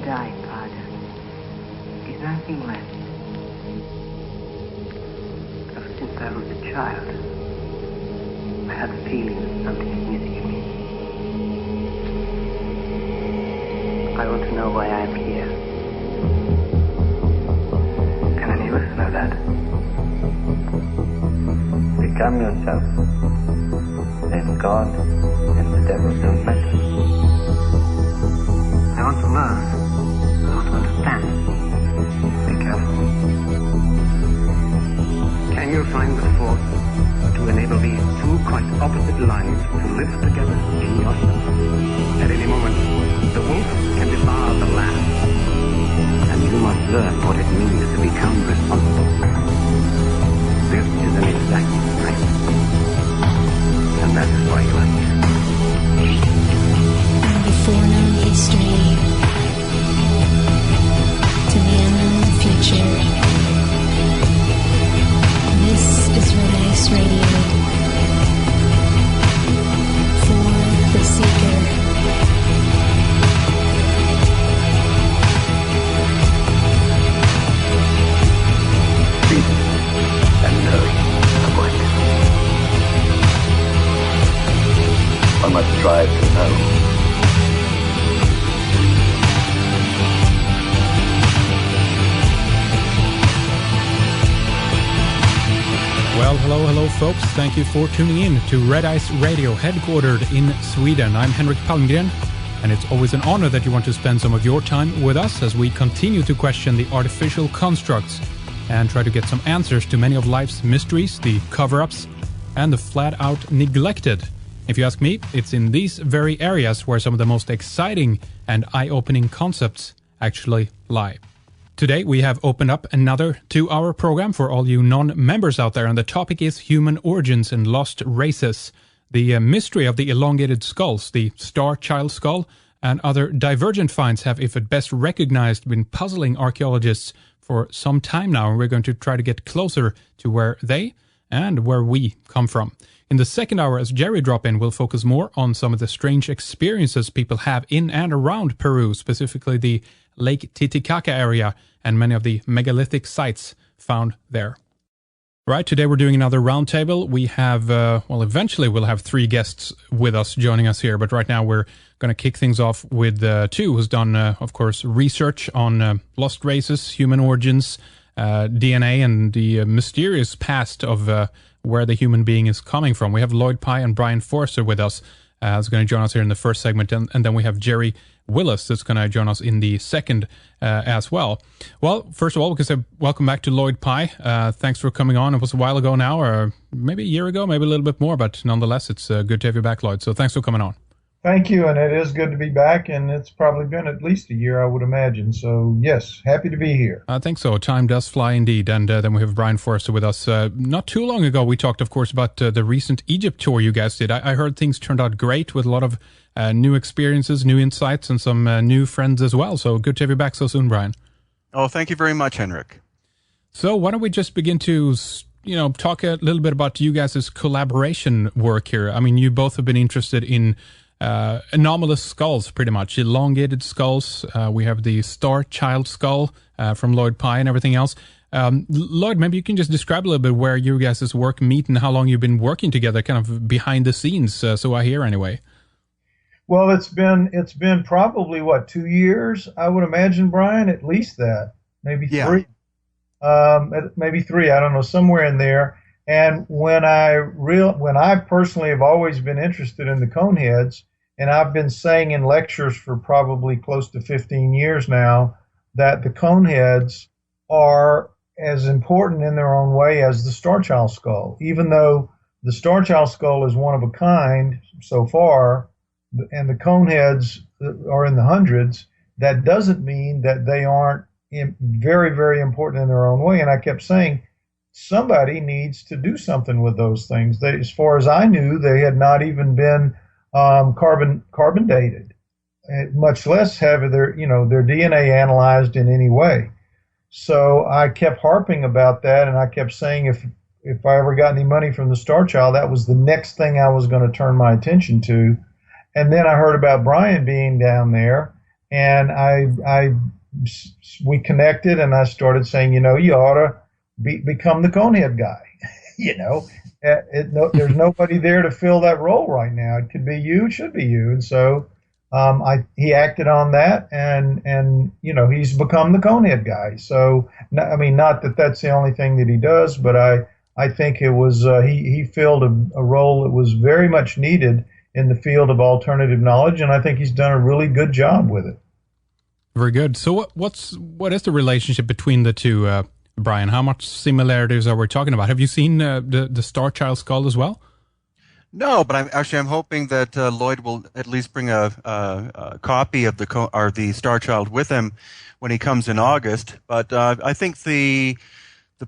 die, Father. There's nothing left. Ever since I was a child, I had the feeling that something is missing in me. I want to know why I am here. Can any of us know that? Become yourself. Then God and the devil don't matter. I want to learn. I want to understand. Be careful. Can you find the force to enable these two quite opposite lives to live together in yourself? At any moment, the wolf can devour the lamb. And you must learn what it means to become responsible. This is an exacting time. And that is why you are here. Before known history to the unknown future. This is Red Ice Radio for the Seeker. Peace and knowing the voice. One must strive to know. Well, hello, folks. Thank you for tuning in to Red Ice Radio, headquartered in Sweden. I'm Henrik Palmgren, and it's always an honor that you want to spend some of your time with us as we continue to question the artificial constructs and try to get some answers to many of life's mysteries, the cover-ups, and the flat-out neglected. If you ask me, it's in these very areas where some of the most exciting and eye-opening concepts actually lie. Today, we have opened up another 2-hour program for all you non-members out there, and the topic is human origins and lost races, the mystery of the elongated skulls, the star child skull, and other divergent finds have, if at best recognized, been puzzling archaeologists for some time now, and we're going to try to get closer to where they and where we come from. In the second hour, as Jerry drop in, we'll focus more on some of the strange experiences people have in and around Peru, specifically the Lake Titicaca area and many of the megalithic sites found there. Right, today we're doing another roundtable. We have, eventually we'll have 3 guests with us, joining us here, but right now we're going to kick things off with 2 who's done, of course, research on lost races, human origins, DNA, and the mysterious past of where the human being is coming from. We have Lloyd Pye and Brien Foerster with us, who's going to join us here in the first segment, and then we have Jerry Willis that's going to join us in the second as well. Well, first of all, we can say welcome back to Lloyd Pye. Thanks for coming on. It was a while ago now, or maybe a year ago, maybe a little bit more, but nonetheless, it's good to have you back, Lloyd. So thanks for coming on. Thank you, and it is good to be back, and it's probably been at least a year, I would imagine. So, yes, happy to be here. I think so. Time does fly indeed. And then we have Brien Foerster with us. Not too long ago, we talked, of course, about the recent Egypt tour you guys did. I heard things turned out great with a lot of new experiences, new insights, and some new friends as well. So good to have you back so soon, Brien. Oh, thank you very much, Henrik. So why don't we just begin to, talk a little bit about you guys' collaboration work here. I mean, you both have been interested in anomalous skulls, pretty much elongated skulls. We have the star child skull from Lloyd Pye and everything else. Lloyd, maybe you can just describe a little bit where you guys' work meet and how long you've been working together, kind of behind the scenes. So I hear anyway. Well, it's been probably 2 years, I would imagine, Brien, at least that, maybe 3, maybe 3. I don't know, somewhere in there. And when I personally have always been interested in the coneheads, and I've been saying in lectures for probably close to 15 years now that the coneheads are as important in their own way as the star child skull. Even though the star child skull is one of a kind so far, and the coneheads are in the hundreds, that doesn't mean that they aren't very, very important in their own way. And I kept saying, somebody needs to do something with those things. They, as far as I knew, they had not even been carbon dated, much less have their DNA analyzed in any way. So I kept harping about that, and I kept saying if I ever got any money from the Star Child, that was the next thing I was going to turn my attention to. And then I heard about Brien being down there, And we connected, and I started saying, you know, you ought to become the conehead guy. You know, there's nobody there to fill that role right now. It could be you, it should be you. And so he acted on that, and you know, he's become the conehead guy. So, I mean, not that that's the only thing that he does, but I think it was he filled a role that was very much needed in the field of alternative knowledge, and I think he's done a really good job with it. Very good. So what is the relationship between the two, Brien? How much similarities are we talking about? Have you seen the Star Child skull as well? No, but I'm hoping that Lloyd will at least bring a copy of the Star Child with him when he comes in August. But I think the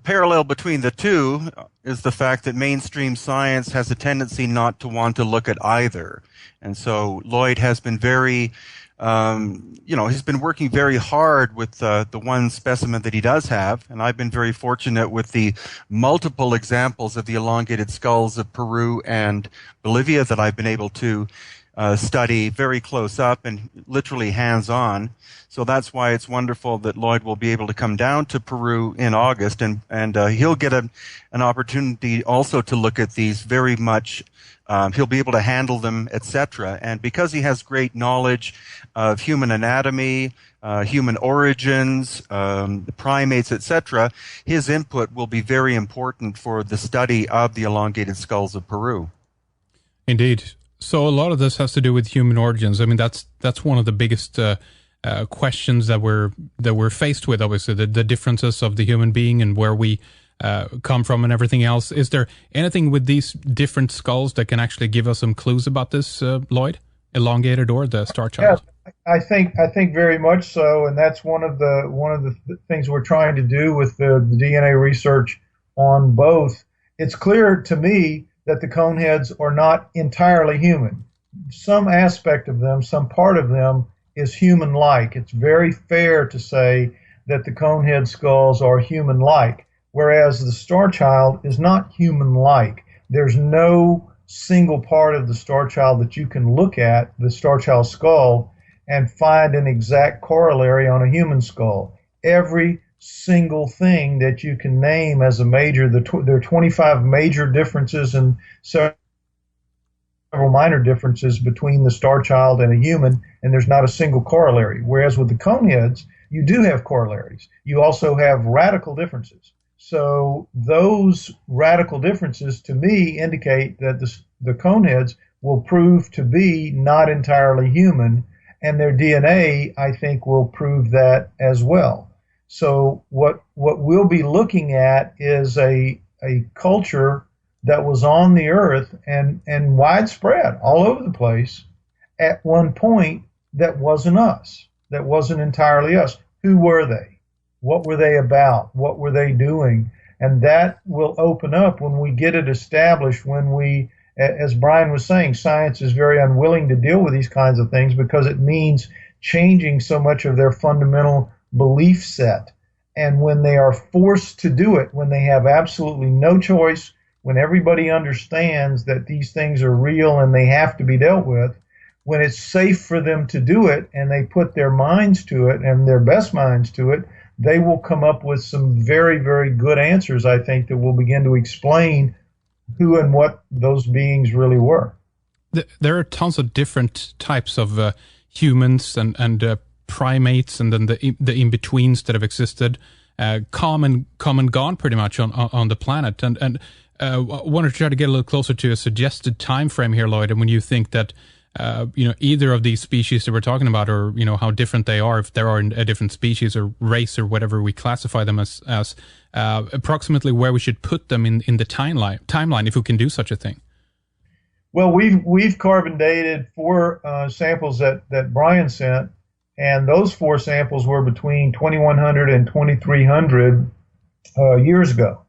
parallel between the two is the fact that mainstream science has a tendency not to want to look at either. And so Lloyd has been very, he's been working very hard with the one specimen that he does have. And I've been very fortunate with the multiple examples of the elongated skulls of Peru and Bolivia that I've been able to study very close up and literally hands-on. So that's why it's wonderful that Lloyd will be able to come down to Peru in August, and he'll get an opportunity also to look at these very much. He'll be able to handle them, etc. And because he has great knowledge of human anatomy, human origins, primates, etc., his input will be very important for the study of the elongated skulls of Peru. Indeed. So a lot of this has to do with human origins. I mean, that's one of the biggest questions that we're faced with. Obviously, the differences of the human being and where we come from and everything else. Is there anything with these different skulls that can actually give us some clues about this, Lloyd? Elongated or the Star Child? Yeah, I think very much so, and that's one of the things we're trying to do with the DNA research on both. It's clear to me that the coneheads are not entirely human. Some aspect of them, some part of them is human-like. It's very fair to say that the conehead skulls are human-like, whereas the Star Child is not human-like. There's no single part of the Star Child that you can look at, the Star Child skull, and find an exact corollary on a human skull. Every single thing that you can name as a major, there are 25 major differences and several minor differences between the Star Child and a human, and there's not a single corollary. Whereas with the coneheads, you do have corollaries. You also have radical differences. So those radical differences, to me, indicate that the coneheads will prove to be not entirely human, and their DNA, I think, will prove that as well. So what we'll be looking at is a culture that was on the earth and widespread all over the place at one point that wasn't us, that wasn't entirely us. Who were they? What were they about? What were they doing? And that will open up when we get it established, when we, as Brien was saying, science is very unwilling to deal with these kinds of things because it means changing so much of their fundamental belief set. And when they are forced to do it, when they have absolutely no choice, when everybody understands that these things are real and they have to be dealt with, when it's safe for them to do it and they put their minds to it and their best minds to it, they will come up with some very, very good answers, I think, that will begin to explain who and what those beings really were. There are tons of different types of humans and primates, and then the in-betweens that have existed, come and gone pretty much on the planet. And I wanted to try to get a little closer to a suggested time frame here, Lloyd, and when you think that either of these species that we're talking about, or how different they are, if there are a different species or race or whatever we classify them as approximately where we should put them in the timeline, if we can do such a thing. Well, we've carbon dated 4 samples that Brien sent, and those 4 samples were between 2100 and 2300 years ago.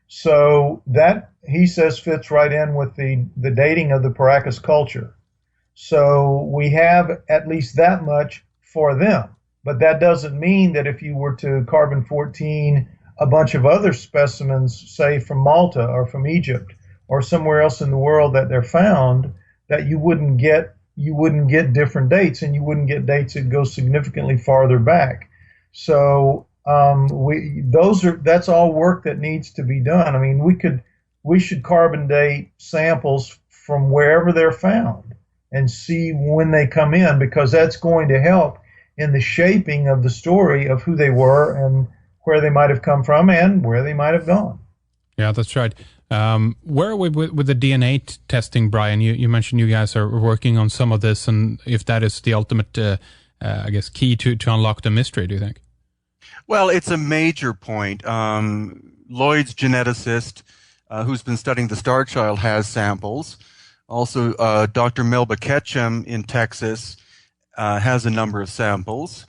So that, he says, fits right in with the dating of the Paracas culture. So we have at least that much for them. But that doesn't mean that if you were to carbon 14 a bunch of other specimens, say from Malta or from Egypt or somewhere else in the world that they're found, that you wouldn't get you wouldn't get different dates, and you wouldn't get dates that go significantly farther back. So that's all work that needs to be done. I mean, we should carbon date samples from wherever they're found and see when they come in, because that's going to help in the shaping of the story of who they were and where they might have come from and where they might have gone. Yeah, that's right. Where are we with the DNA testing, Brien? You mentioned you guys are working on some of this, and if that is the ultimate, I guess, key to unlock the mystery, do you think? Well, it's a major point. Lloyd's geneticist, who's been studying the Star Child, has samples. Also, Dr. Melba Ketchum in Texas has a number of samples.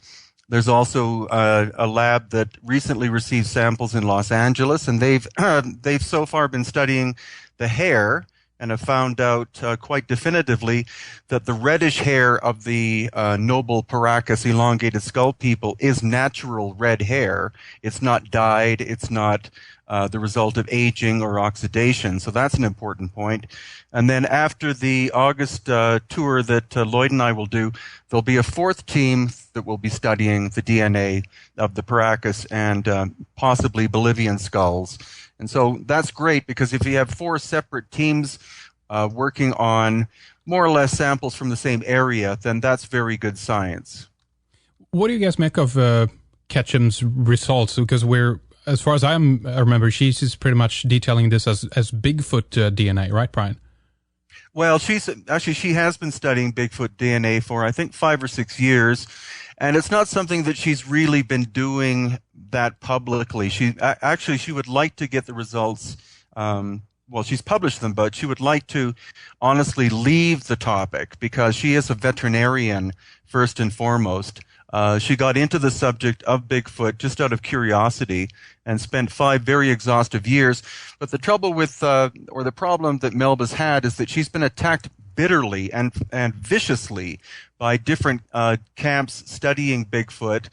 There's also a lab that recently received samples in Los Angeles, and they've so far been studying the hair and have found out quite definitively that the reddish hair of the noble Paracas elongated skull people is natural red hair. It's not dyed. It's not the result of aging or oxidation. So that's an important point. And then after the August tour that Lloyd and I will do, there'll be a fourth team that will be studying the DNA of the Paracas and possibly Bolivian skulls. And so that's great, because if you have four separate teams working on more or less samples from the same area, then that's very good science. What do you guys make of Ketchum's results? Because as far as I remember, she's pretty much detailing this as Bigfoot DNA, right, Brien? Well, she has been studying Bigfoot DNA for, I think, 5 or 6 years, and it's not something that she's really been doing that publicly. She would like to get the results. Well, she's published them, but she would like to honestly leave the topic, because she is a veterinarian first and foremost. She got into the subject of Bigfoot just out of curiosity and spent 5 very exhaustive years. But the trouble with, or the problem that Melba's had, is that she's been attacked bitterly and viciously by different camps studying Bigfoot.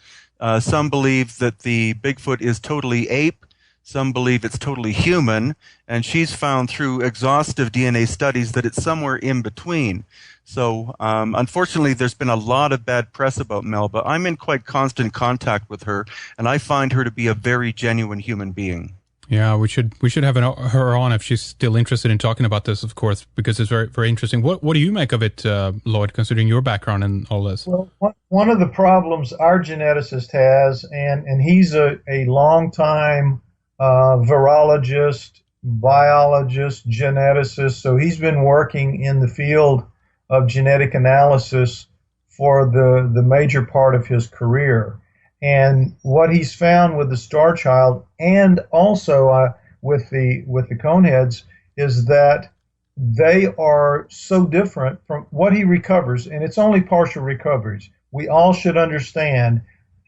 Some believe that the Bigfoot is totally ape. Some believe it's totally human. And she's found through exhaustive DNA studies that it's somewhere in between. So, unfortunately, there's been a lot of bad press about Melba. I'm in quite constant contact with her, and I find her to be a very genuine human being. Yeah, we should have her on if she's still interested in talking about this, of course, because it's very, very interesting. What do you make of it, Lloyd, considering your background and all this? Well, one of the problems our geneticist has, and he's a long-time virologist, biologist, geneticist, so he's been working in the field of genetic analysis for the major part of his career. And what he's found with the Star Child, and also with the Coneheads, is that they are so different from what he recovers, and it's only partial recoveries. We all should understand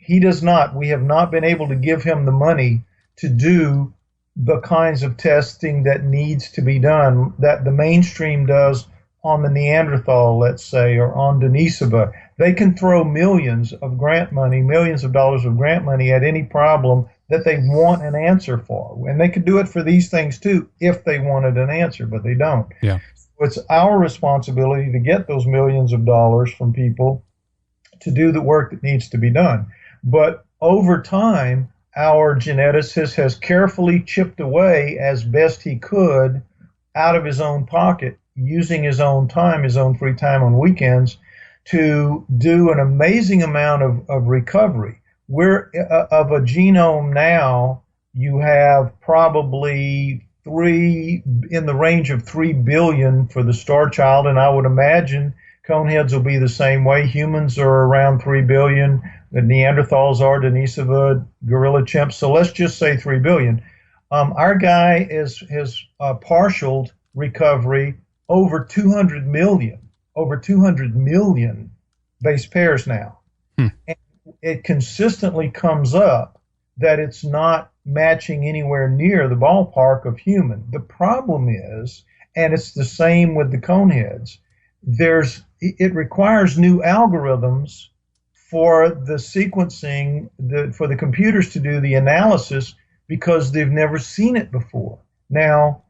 we have not been able to give him the money to do the kinds of testing that needs to be done, that the mainstream does on the Neanderthal, let's say, or on Denisova. They can throw millions of dollars of grant money at any problem that they want an answer for. And they could do it for these things too, if they wanted an answer, but they don't. Yeah. So it's our responsibility to get those millions of dollars from people to do the work that needs to be done. But over time, our geneticist has carefully chipped away as best he could out of his own pocket, using his own time, his own free time on weekends, to do an amazing amount of recovery. We're of a genome now, you have probably in the range of 3 billion for the Star Child, and I would imagine Coneheads will be the same way. Humans are around 3 billion. The Neanderthals are, Denisova, gorilla chimps. So let's just say 3 billion. Our guy has partialed recovery over 200 million base pairs now. And it consistently comes up that it's not matching anywhere near the ballpark of human. The problem is, and it's the same with the Coneheads, it requires new algorithms for the sequencing, for the computers to do the analysis, because they've never seen it before. Now,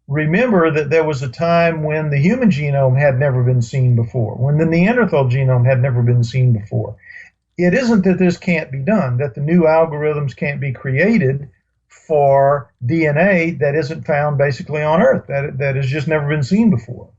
remember that there was a time when the human genome had never been seen before, when the Neanderthal genome had never been seen before. It isn't that this can't be done, that the new algorithms can't be created for DNA that isn't found basically on Earth, that has just never been seen before.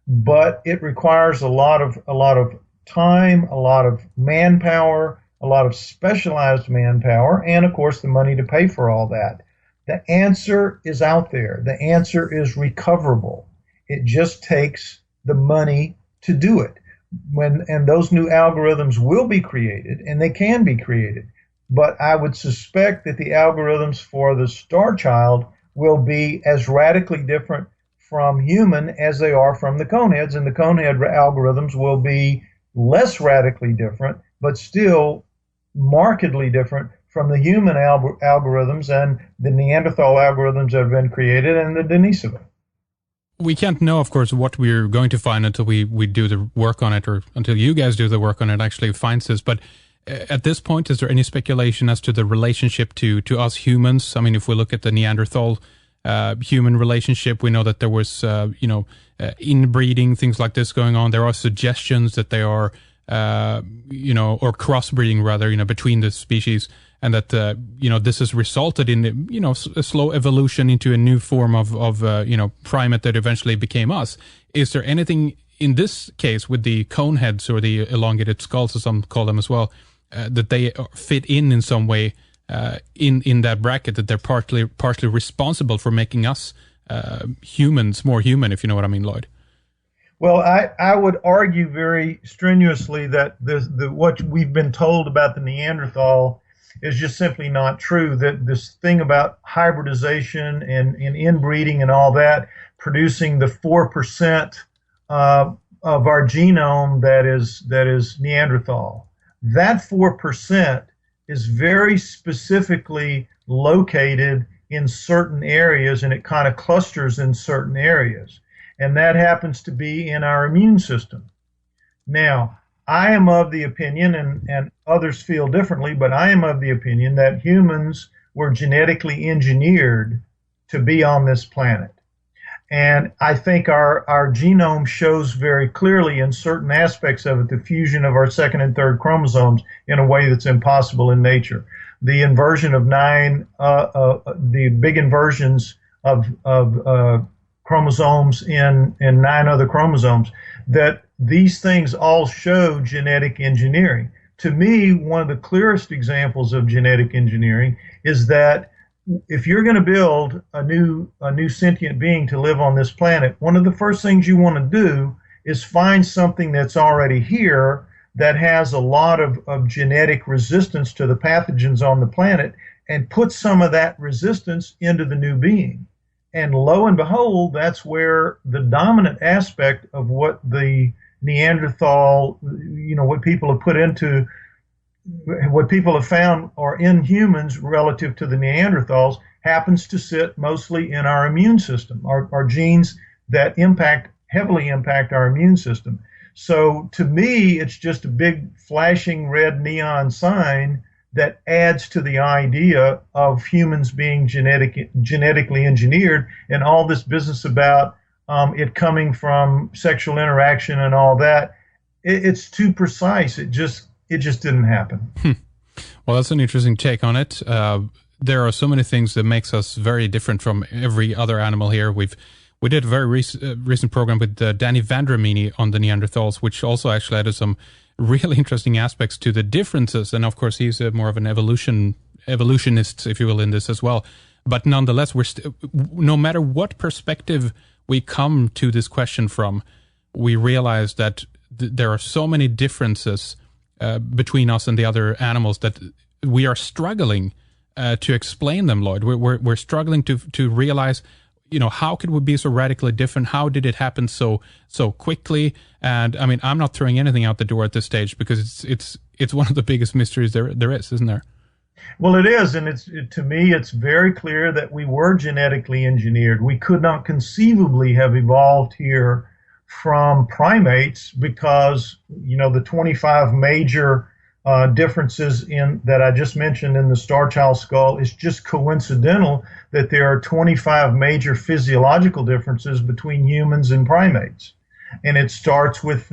But it requires a lot of time, a lot of manpower, a lot of specialized manpower, and of course the money to pay for all that. The answer is out there. The answer is recoverable. It just takes the money to do it. And those new algorithms will be created, and they can be created. But I would suspect that the algorithms for the star child will be as radically different from human as they are from the coneheads, and the conehead algorithms will be less radically different, but still markedly different from the human algorithms and the Neanderthal algorithms that have been created and the Denisova. We can't know, of course, what we're going to find until we do the work on it, or until you guys do the work on it, actually finds this. But at this point, is there any speculation as to the relationship to us humans? I mean, if we look at the Neanderthal human relationship, we know that there was, inbreeding, things like this going on. There are suggestions that they are, or crossbreeding rather, between the species. And that, this has resulted in, a slow evolution into a new form of primate that eventually became us. Is there anything in this case with the cone heads or the elongated skulls, as some call them as well, that they fit in some way in that bracket, that they're partly responsible for making us humans more human, if you know what I mean, Lloyd? Well, I would argue very strenuously that what we've been told about the Neanderthal is just simply not true, that this thing about hybridization and inbreeding and all that, producing the 4% of our genome that is Neanderthal. That 4% is very specifically located in certain areas, and it kind of clusters in certain areas. And that happens to be in our immune system. Now, I am of the opinion, and others feel differently, but I am of the opinion that humans were genetically engineered to be on this planet. And I think our genome shows very clearly in certain aspects of it the fusion of our second and third chromosomes in a way that's impossible in nature. The inversion of the big inversions of chromosomes in 9 other chromosomes, that these things all show genetic engineering. To me, one of the clearest examples of genetic engineering is that if you're going to build a new sentient being to live on this planet, one of the first things you want to do is find something that's already here that has a lot of genetic resistance to the pathogens on the planet, and put some of that resistance into the new being. And lo and behold, that's where the dominant aspect of what the Neanderthal, what people have found are in humans relative to the Neanderthals, happens to sit mostly in our immune system, our genes that heavily impact our immune system. So to me, it's just a big flashing red neon sign that adds to the idea of humans being genetically engineered, and all this business about it coming from sexual interaction and all that. It's too precise. It just didn't happen. Well, that's an interesting take on it. There are so many things that makes us very different from every other animal here. We did a very recent program with Danny Vandramini on the Neanderthals, which also actually added some really interesting aspects to the differences. And of course, he's more of an evolutionist, if you will, in this as well. But nonetheless, no matter what perspective we come to this question from, we realize that there are so many differences between us and the other animals that we are struggling to explain them, Lloyd. We're struggling to realize, how could we be so radically different? How did it happen so quickly? And I mean, I'm not throwing anything out the door at this stage, because it's one of the biggest mysteries there is, isn't there? Well, it is, and to me, it's very clear that we were genetically engineered. We could not conceivably have evolved here from primates, because the 25 major differences in that I just mentioned in the star child skull. It's just coincidental that there are 25 major physiological differences between humans and primates. And it starts with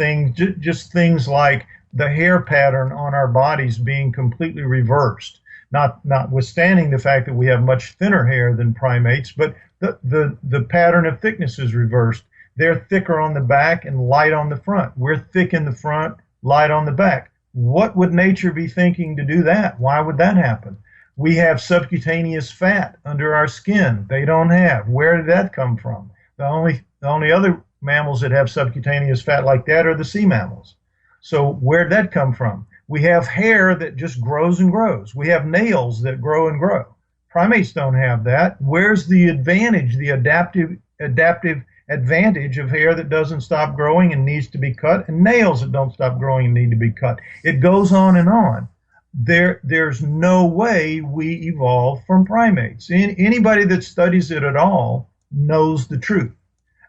just things like the hair pattern on our bodies being completely reversed, notwithstanding the fact that we have much thinner hair than primates, but the pattern of thickness is reversed. They're thicker on the back and light on the front. We're thick in the front, light on the back. What would nature be thinking to do that? Why would that happen? We have subcutaneous fat under our skin. They don't have. Where did that come from? The only other mammals that have subcutaneous fat like that are the sea mammals. So where did that come from? We have hair that just grows and grows. We have nails that grow and grow. Primates don't have that. Where's the advantage, the adaptive advantage of hair that doesn't stop growing and needs to be cut, and nails that don't stop growing and need to be cut? It goes on and on. There's no way we evolved from primates. Anybody that studies it at all knows the truth.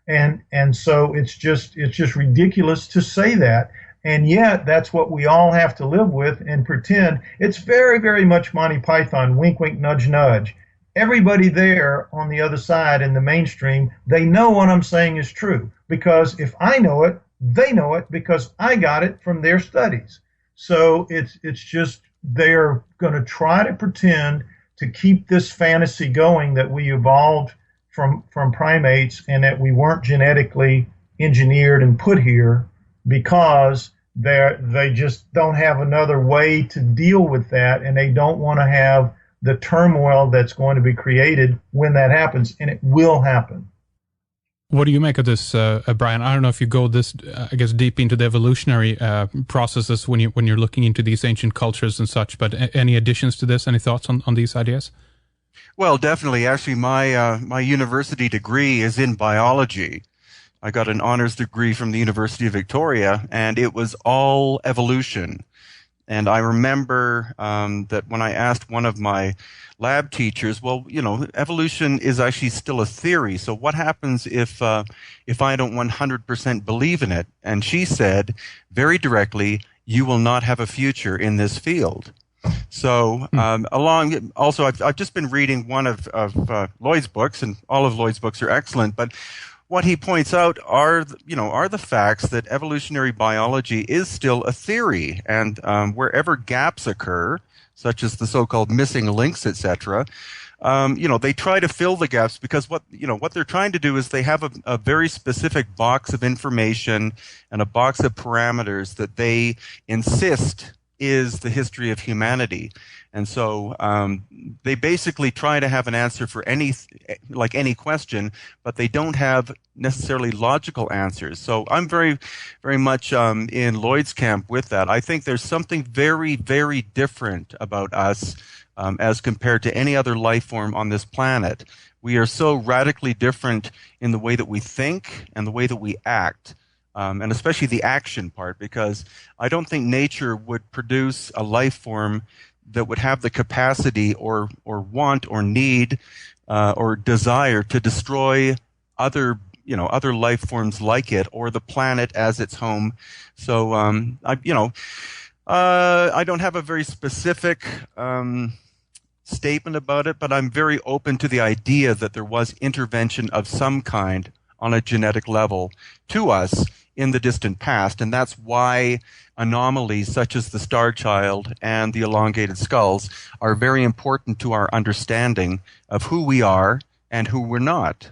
And so it's just ridiculous to say that. And yet that's what we all have to live with and pretend. It's very, very much Monty Python, wink, wink, nudge, nudge. Everybody there on the other side in the mainstream, they know what I'm saying is true. Because if I know it, they know it because I got it from their studies. So it's just they're going to try to pretend to keep this fantasy going that we evolved from primates and that we weren't genetically engineered and put here because they just don't have another way to deal with that, and they don't want to have the turmoil that's going to be created when that happens, and it will happen. What do you make of this, Brien? I don't know if you go this, I guess, deep into the evolutionary processes when you're looking into these ancient cultures and such. But any additions to this? Any thoughts on these ideas? Well, definitely. Actually, my university degree is in biology. I got an honors degree from the University of Victoria, and it was all evolution. And I remember that when I asked one of my lab teachers, well, evolution is actually still a theory. So what happens if I don't 100% believe in it? And she said very directly, you will not have a future in this field. So I've just been reading one of Lloyd's books, and all of Lloyd's books are excellent, but what he points out are the facts that evolutionary biology is still a theory, and wherever gaps occur, such as the so-called missing links, etc., they try to fill the gaps because what they're trying to do is they have a very specific box of information and a box of parameters that they insist is the history of humanity. And so they basically try to have an answer for any question, but they don't have necessarily logical answers. So I'm very, very much in Lloyd's camp with that. I think there's something very, very different about us as compared to any other life form on this planet. We are so radically different in the way that we think and the way that we act. And especially the action part, because I don't think nature would produce a life form that would have the capacity or want or need or desire to destroy other life forms like it or the planet as its home. So I don't have a very specific statement about it, but I'm very open to the idea that there was intervention of some kind on a genetic level to us in the distant past, and that's why anomalies such as the star child and the elongated skulls are very important to our understanding of who we are and who we're not.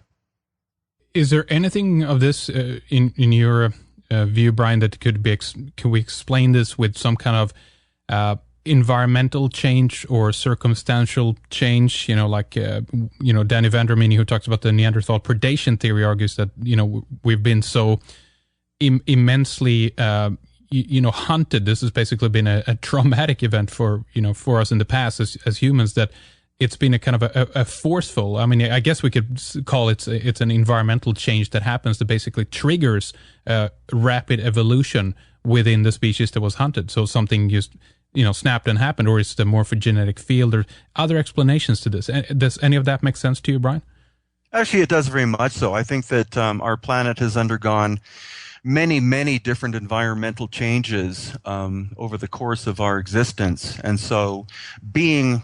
Is there anything of this in your view, Brien, that can we explain this with some kind of environmental change or circumstantial change? Like Danny Vandermeer, who talks about the Neanderthal predation theory, argues that we've been so immensely hunted. This has basically been a traumatic event for us in the past as humans, that it's been a kind of a forceful, I guess we could call it's an environmental change that happens that basically triggers rapid evolution within the species that was hunted. So something just snapped and happened, or is it a morphogenetic field, or other explanations to this? Does any of that make sense to you, Brien? Actually, it does very much so. I think that our planet has undergone many different environmental changes over the course of our existence. And so being,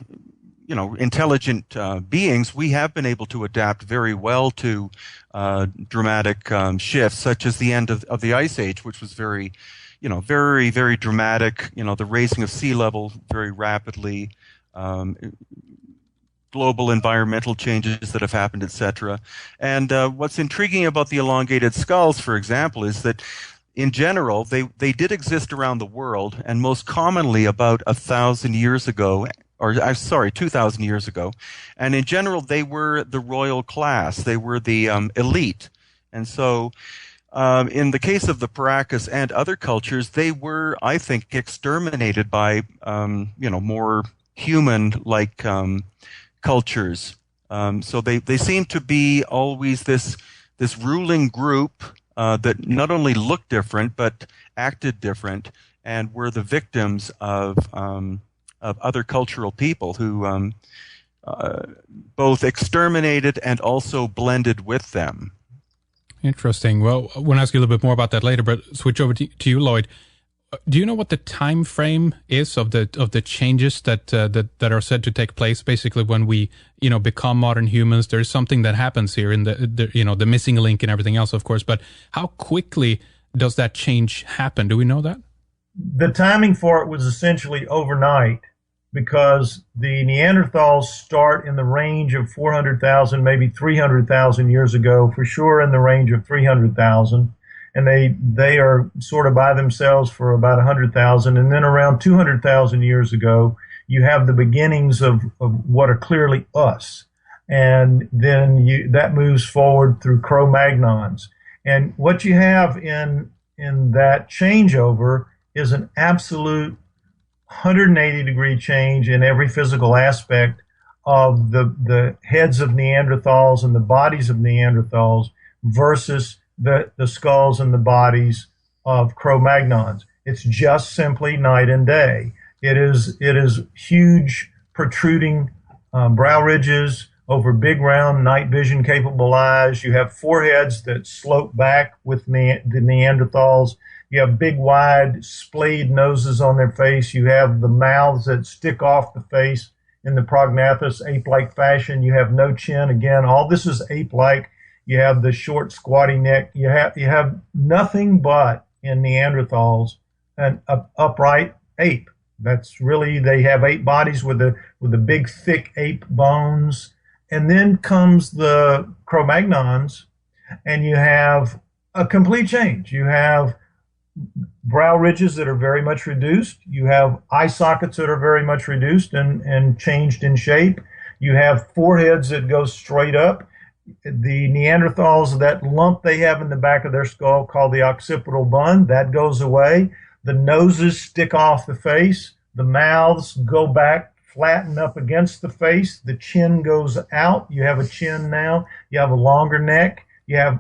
intelligent beings, we have been able to adapt very well to dramatic shifts, such as the end of the Ice Age, which was very dramatic, the raising of sea level very rapidly, global environmental changes that have happened, etc. And what's intriguing about the elongated skulls, for example, is that in general, they did exist around the world, and most commonly about 2,000 years ago. And in general, they were the royal class. They were the elite. And so in the case of the Paracas and other cultures, they were, I think, exterminated by, more human-like cultures. So they seem to be always this ruling group that not only looked different, but acted different, and were the victims of other cultural people who both exterminated and also blended with them. Interesting. Well, I want to ask you a little bit more about that later, but switch over to you, Lloyd. Do you know what the time frame is of the changes that are said to take place? Basically, when we become modern humans, there's something that happens here in the missing link and everything else, of course. But how quickly does that change happen? Do we know that? The timing for it was essentially overnight, because the Neanderthals start in the range of 400,000, maybe 300,000 years ago, for sure in the range of 300,000. And they are sort of by themselves for about 100,000. And then around 200,000 years ago, you have the beginnings of what are clearly us. And then that moves forward through Cro-Magnons. And what you have in that changeover is an absolute 180-degree change in every physical aspect of the heads of Neanderthals and the bodies of Neanderthals versus the skulls and the bodies of Cro-Magnons. It's just simply night and day. It is huge protruding brow ridges over big round night vision capable eyes. You have foreheads that slope back with the Neanderthals. You have big, wide, splayed noses on their face. You have the mouths that stick off the face in the prognathous ape-like fashion. You have no chin. Again, all this is ape-like. You have the short, squatty neck. You have nothing but, in Neanderthals, an upright ape. That's really, they have ape bodies with the big, thick ape bones. And then comes the Cro-Magnons, and you have a complete change. You have brow ridges that are very much reduced. You have eye sockets that are very much reduced and changed in shape. You have foreheads that go straight up. The Neanderthals, that lump they have in the back of their skull called the occipital bun, that goes away. The noses stick off the face. The mouths go back, flatten up against the face. The chin goes out. You have a chin now. You have a longer neck. You have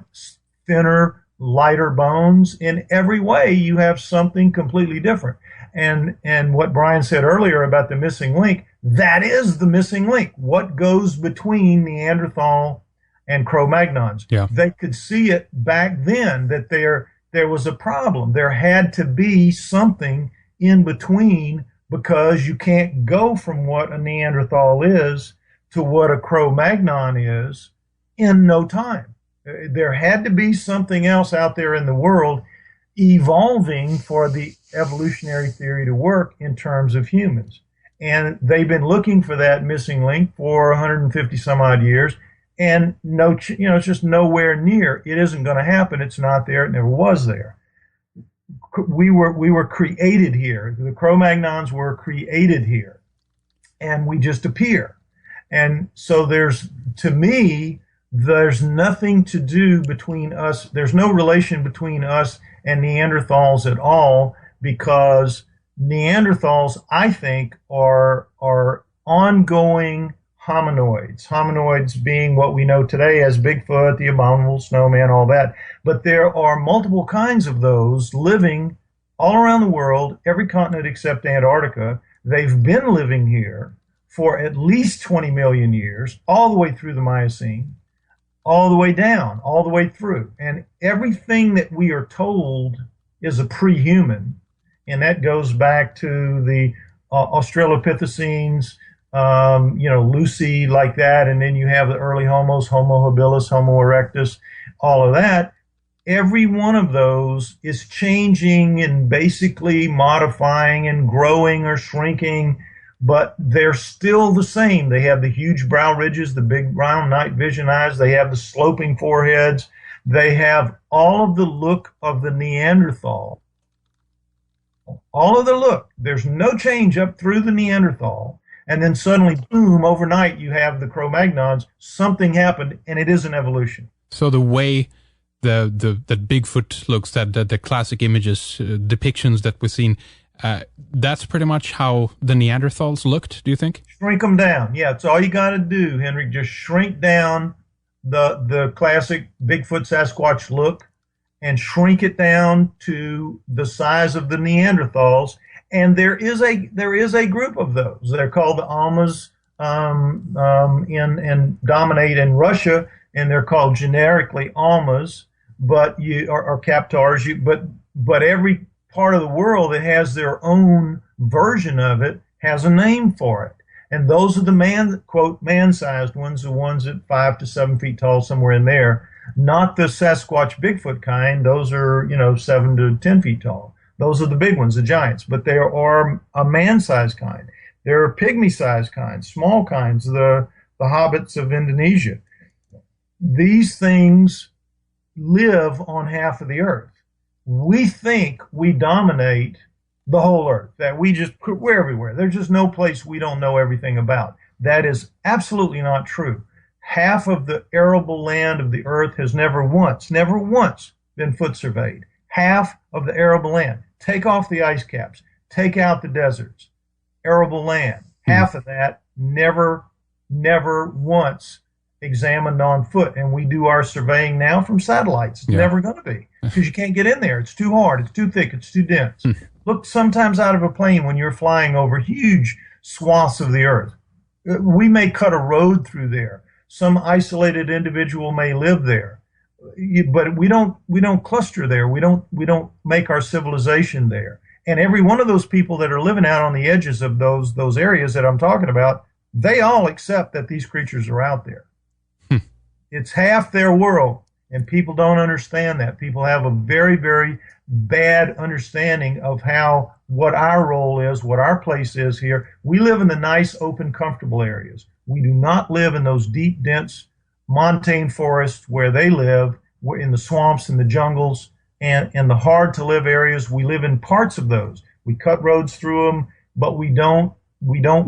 thinner, lighter bones. In every way, you have something completely different. And what Brien said earlier about the missing link, that is the missing link. What goes between Neanderthal and Cro-Magnons? Yeah. They could see it back then that there was a problem. There had to be something in between, because you can't go from what a Neanderthal is to what a Cro-Magnon is in no time. There had to be something else out there in the world evolving for the evolutionary theory to work in terms of humans. And they've been looking for that missing link for 150 some odd years, and it's just nowhere near. It isn't going to happen. It's not there. It never was there. We were created here. The Cro-Magnons were created here, and we just appear. And so to me, there's nothing to do between us. There's no relation between us and Neanderthals at all, because Neanderthals, I think, are ongoing hominoids. Hominoids being what we know today as Bigfoot, the abominable snowman, all that. But there are multiple kinds of those living all around the world, every continent except Antarctica. They've been living here for at least 20 million years, all the way through the Miocene, all the way down, all the way through. And everything that we are told is a pre-human, and that goes back to the Australopithecines, Lucy, like that, and then you have the early Homos, Homo habilis, Homo erectus, all of that. Every one of those is changing and basically modifying and growing or shrinking, but they're still the same. They have the huge brow ridges, the big round night vision eyes. They have the sloping foreheads. They have all of the look of the Neanderthal. All of the look. There's no change up through the Neanderthal. And then suddenly, boom, overnight you have the Cro-Magnons. Something happened, and it is an evolution. So the way that Bigfoot looks, that the classic images, depictions that we've seen, that's pretty much how the Neanderthals looked, do you think? Shrink them down. Yeah, it's all you got to do, Henrik. Just shrink down the classic Bigfoot Sasquatch look and shrink it down to the size of the Neanderthals. And there is a group of those. They're called the Almas, and dominate in Russia, and they're called generically Almas, but or Kaptars. But every part of the world that has their own version of it has a name for it. And those are the man-sized ones, the ones at 5 to 7 feet tall, somewhere in there. Not the Sasquatch Bigfoot kind. Those are 7 to 10 feet tall. Those are the big ones, the giants. But there are a man-sized kind. There are pygmy-sized kinds, small kinds, the hobbits of Indonesia. These things live on half of the earth. We think we dominate the whole earth, that we're everywhere. There's just no place we don't know everything about. That is absolutely not true. Half of the arable land of the earth has never once been foot surveyed. Half of the arable land. Take off the ice caps. Take out the deserts. Arable land. Half of that never once examined on foot. And we do our surveying now from satellites. It's never going to be, because you can't get in there. It's too hard. It's too thick. It's too dense. Look sometimes out of a plane when you're flying over huge swaths of the earth. We may cut a road through there. Some isolated individual may live there, but we don't cluster there. We don't make our civilization there. And every one of those people that are living out on the edges of those areas that I'm talking about, they all accept that these creatures are out there. It's half their world, and people don't understand that. People have a very, very bad understanding of what our role is, what our place is here. We live in the nice, open, comfortable areas. We do not live in those deep, dense montane forests where they live. We're in the swamps and the jungles and the hard-to-live areas. We live in parts of those. We cut roads through them, but we don't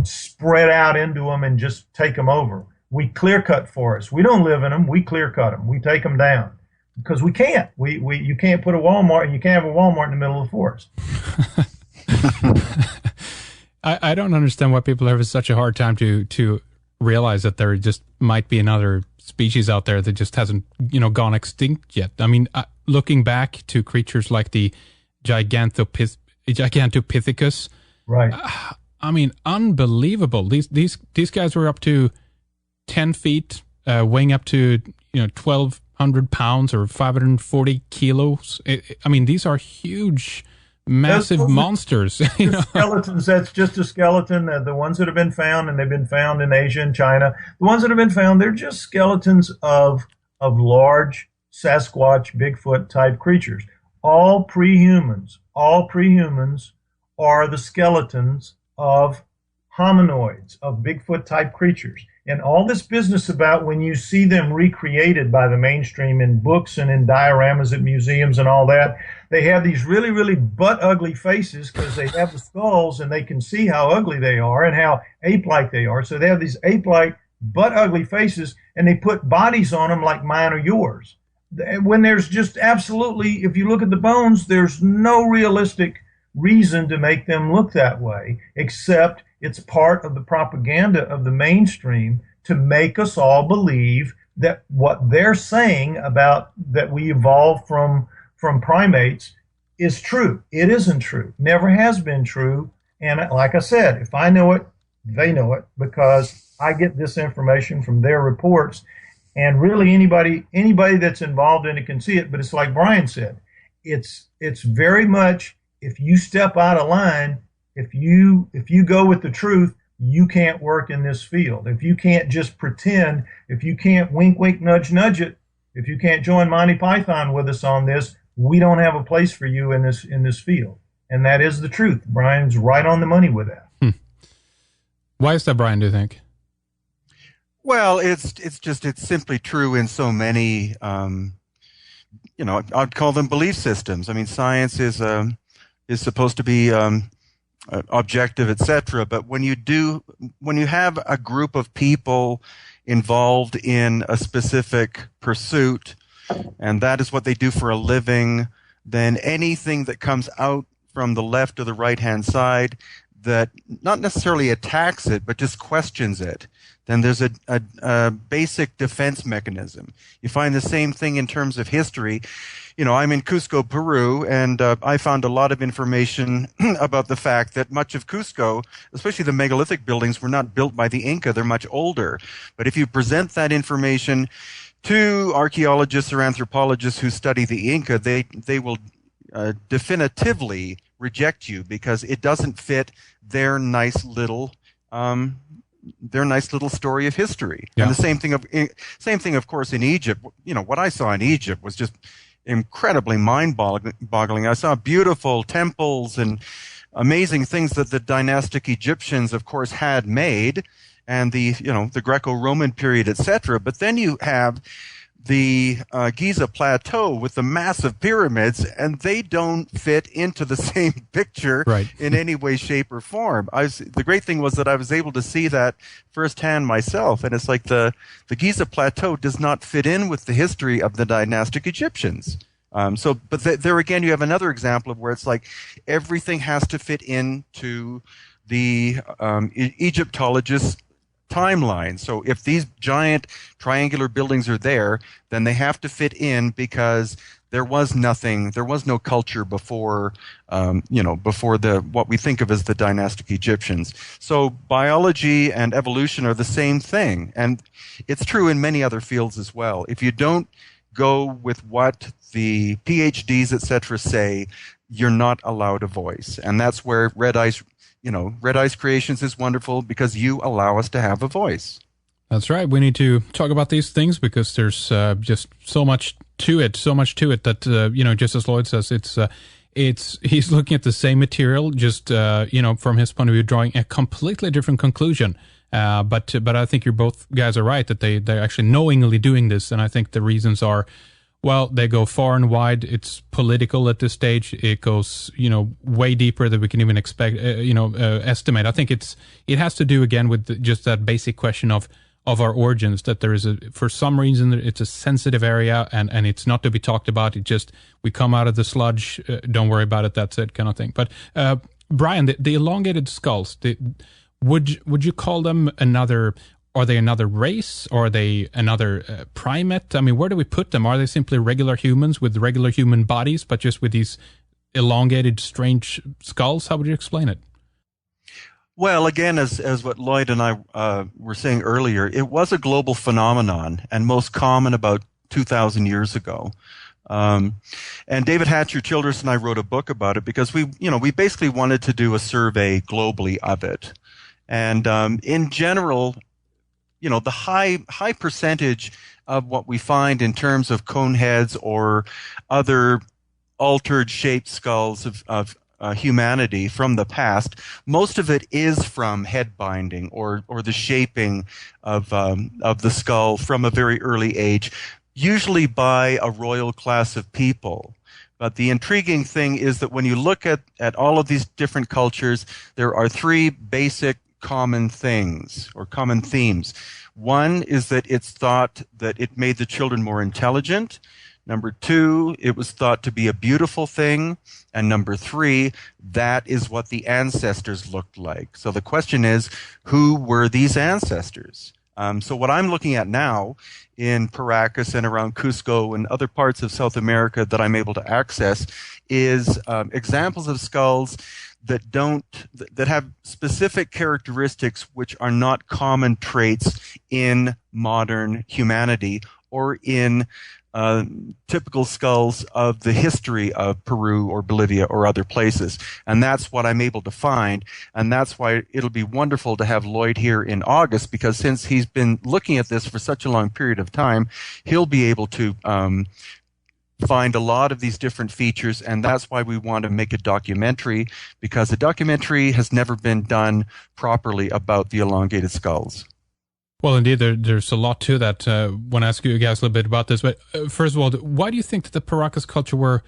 spread out into them and just take them over. We clear-cut forests. We don't live in them. We clear-cut them. We take them down. Because we can't. You can't put a Walmart, and you can't have a Walmart in the middle of the forest. I don't understand why people have such a hard time to realize that there just might be another species out there that just hasn't gone extinct yet. I mean, looking back to creatures like the Gigantopithecus, right? I mean, unbelievable. These guys were up to 10 feet, weighing up to 1,200 pounds or 540 kilos. I mean, these are huge, massive monsters. Skeletons. That's just a skeleton. The ones that have been found, and they've been found in Asia and China. The ones that have been found, they're just skeletons of large Sasquatch, Bigfoot type creatures. All prehumans are the skeletons of hominoids, of Bigfoot type creatures. And all this business about when you see them recreated by the mainstream in books and in dioramas at museums and all that, they have these really, really butt-ugly faces because they have the skulls and they can see how ugly they are and how ape-like they are. So they have these ape-like, butt-ugly faces, and they put bodies on them like mine or yours. When there's just absolutely, if you look at the bones, there's no realistic reason to make them look that way, except it's part of the propaganda of the mainstream to make us all believe that what they're saying about that we evolved from primates is true. It isn't true. Never has been true. And like I said, if I know it, they know it, because I get this information from their reports. And really anybody that's involved in it can see it, but it's like Brien said, it's very much, if you step out of line, if you go with the truth, you can't work in this field. If you can't just pretend, if you can't wink, wink, nudge, nudge it, if you can't join Monty Python with us on this, we don't have a place for you in this field. And that is the truth. Brian's right on the money with that. Why is that, Brien, do you think? Well, it's simply true in so many, I'd call them belief systems. I mean, science is supposed to be objective, etc. But when you have a group of people involved in a specific pursuit, and that is what they do for a living, then anything that comes out from the left or the right-hand side that not necessarily attacks it, but just questions it, then there's a basic defense mechanism. You find the same thing in terms of history. I'm in Cusco, Peru, and I found a lot of information about the fact that much of Cusco, especially the megalithic buildings, were not built by the Inca. They're much older. But if you present that information to archaeologists or anthropologists who study the Inca, they will definitively reject you because it doesn't fit their nice little story of history. Yeah. And the same thing, of course, in Egypt. What I saw in Egypt was just incredibly mind-boggling. I saw beautiful temples and amazing things that the dynastic Egyptians, of course, had made, and the Greco-Roman period, etc. But then you have the Giza Plateau with the massive pyramids, and they don't fit into the same picture in any way, shape, or form. The great thing was that I was able to see that firsthand myself, and it's like the Giza Plateau does not fit in with the history of the dynastic Egyptians. But there again, you have another example of where it's like everything has to fit into the Egyptologists' timeline. So if these giant triangular buildings are there, then they have to fit in because there was no culture before, before what we think of as the dynastic Egyptians. So biology and evolution are the same thing. And it's true in many other fields as well. If you don't go with what the PhDs, etc. say, you're not allowed a voice. And that's where Red Ice Creations is wonderful because you allow us to have a voice. That's right. We need to talk about these things because there's just so much to it that, just as Lloyd says, he's looking at the same material, just, from his point of view, drawing a completely different conclusion. But I think you both guys are right that they're actually knowingly doing this. And I think the reasons are, well, they go far and wide. It's political at this stage. It goes, way deeper than we can even expect, estimate. I think it has to do again with just that basic question of our origins, that there is for some reason, it's a sensitive area and it's not to be talked about. We come out of the sludge. Don't worry about it. That's it kind of thing. But, Brien, the elongated skulls, would you call them are they another race, or are they another primate? I mean, where do we put them? Are they simply regular humans with regular human bodies, but just with these elongated, strange skulls? How would you explain it? Well, again, as what Lloyd and I were saying earlier, it was a global phenomenon and most common about 2,000 years ago. And David Hatcher Childress and I wrote a book about it because we basically wanted to do a survey globally of it. And in general, the high percentage of what we find in terms of cone heads or other altered shaped skulls of humanity from the past, most of it is from head binding or the shaping of the skull from a very early age, usually by a royal class of people. But the intriguing thing is that when you look at all of these different cultures, there are three basic common things or common themes. One is that it's thought that it made the children more intelligent. Number two, it was thought to be a beautiful thing. And number three, that is what the ancestors looked like. So the question is, who were these ancestors? So what I'm looking at now in Paracas and around Cusco and other parts of South America that I'm able to access is examples of skulls that have specific characteristics which are not common traits in modern humanity or in typical skulls of the history of Peru or Bolivia or other places. And that's what I'm able to find. And that's why it'll be wonderful to have Lloyd here in August, because since he's been looking at this for such a long period of time, he'll be able to find a lot of these different features. And that's why we want to make a documentary, because a documentary has never been done properly about the elongated skulls. Well, indeed, there's a lot to that. I want to ask you guys a little bit about this. But first of all, why do you think that the Paracas culture were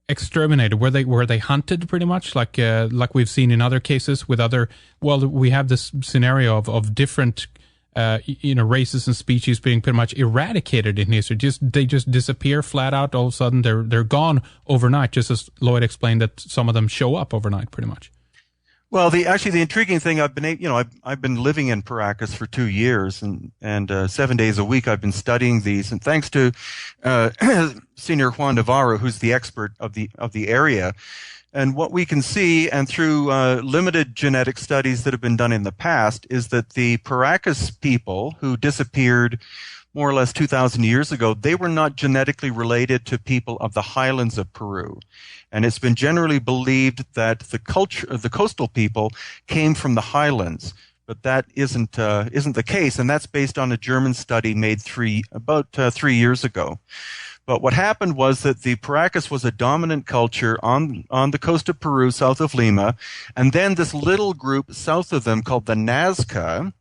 exterminated? Were they hunted pretty much, like we've seen in other cases with other? Well, we have this scenario of different races and species being pretty much eradicated in history. They just disappear flat out. All of a sudden, they're gone overnight. Just as Lloyd explained, that some of them show up overnight, pretty much. Well, the intriguing thing, I've been living in Paracas for 2 years, and 7 days a week I've been studying these, and thanks to Senior Juan Navarro, who's the expert of the area, and what we can see, and through limited genetic studies that have been done in the past, is that the Paracas people who disappeared more or less 2,000 years ago, they were not genetically related to people of the highlands of Peru. And it's been generally believed that the coastal people came from the highlands, but that isn't the case, and that's based on a German study made about 3 years ago. But what happened was that the Paracas was a dominant culture on the coast of Peru, south of Lima, and then this little group south of them called the Nazca,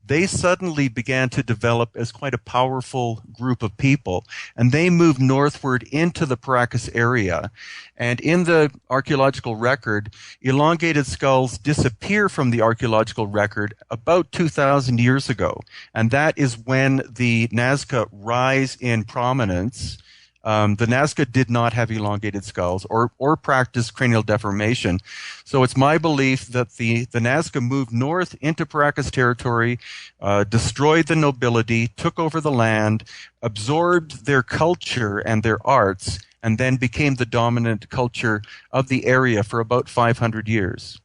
they suddenly began to develop as quite a powerful group of people, and they moved northward into the Paracas area. And in the archaeological record, elongated skulls disappear from the archaeological record about 2,000 years ago. And that is when the Nazca rise in prominence. The Nazca did not have elongated skulls or practice cranial deformation. So it's my belief that the Nazca moved north into Paracas territory, destroyed the nobility, took over the land, absorbed their culture and their arts, and then became the dominant culture of the area for about 500 years.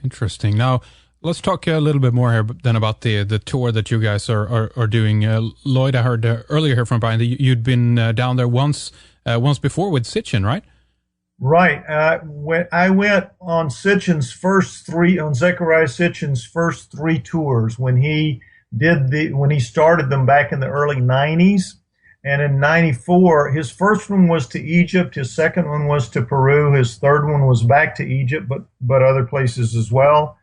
Interesting. Now, let's talk a little bit more here then about the tour that you guys are doing. Lloyd, I heard earlier here from Brien that you'd been down there once before with Sitchin, right? Right. When I went on Zechariah Sitchin's first 3 tours when he started them back in the early 90s. And in 94, his first one was to Egypt, his second one was to Peru, his third one was back to Egypt, but other places as well.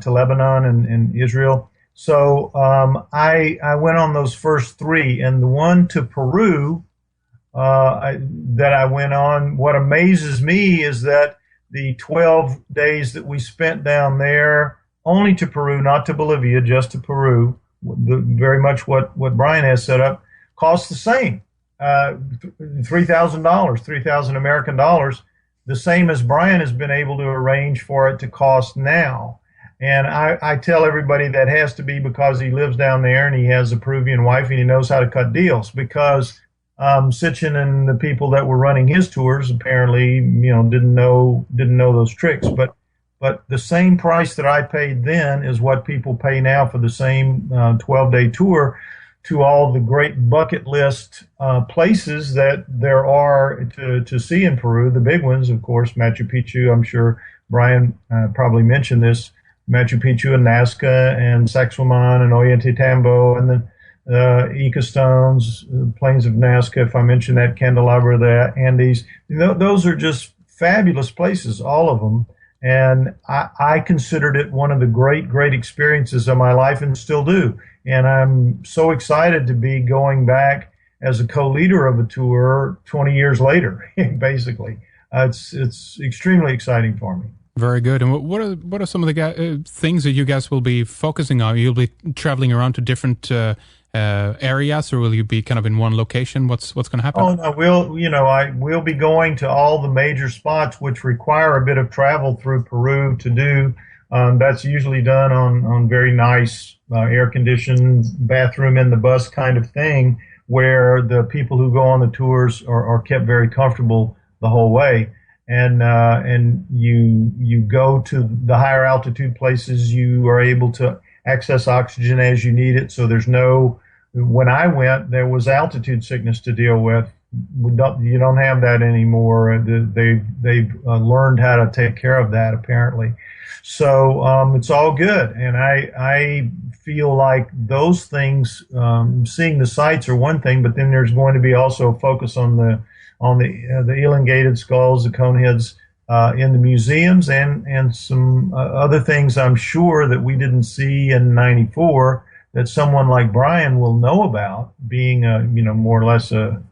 To Lebanon and Israel. So I went on those first 3, and the one to Peru that I went on, what amazes me is that the 12 days that we spent down there, only to Peru, not to Bolivia, just to Peru, very much what Brien has set up, cost the same, $3,000, 3,000 American dollars, the same as Brien has been able to arrange for it to cost now. And I tell everybody that has to be because he lives down there and he has a Peruvian wife and he knows how to cut deals, because Sitchin and the people that were running his tours apparently, didn't know those tricks. But the same price that I paid then is what people pay now for the same 12-day tour to all the great bucket list places that there are to see in Peru. The big ones, of course, Machu Picchu. I'm sure Brien probably mentioned this. Machu Picchu and Nazca and Sacsayhuaman and Ollantaytambo and the Ica Stones, Plains of Nazca, if I mention that, Candelabra, the Andes. Those are just fabulous places, all of them. And I considered it one of the great experiences of my life and still do. And I'm so excited to be going back as a co-leader of a tour 20 years later, basically. It's extremely exciting for me. Very good. And what are some of the things that you guys will be focusing on? You'll be traveling around to different areas, or will you be kind of in one location? What's going to happen? Oh no, we'll be going to all the major spots which require a bit of travel through Peru to do. That's usually done on very nice air-conditioned bathroom in the bus kind of thing, where the people who go on the tours are kept very comfortable the whole way. and you go to the higher altitude places. You are able to access oxygen as you need it. So there's no. When I went, there was altitude sickness to deal with. You don't have that anymore. They've learned how to take care of that apparently. So it's all good, and I feel like those things, seeing the sights are one thing, but then there's going to be also a focus on the elongated skulls, the coneheads in the museums, and some other things I'm sure that we didn't see in '94 that someone like Brien will know about, being more or less a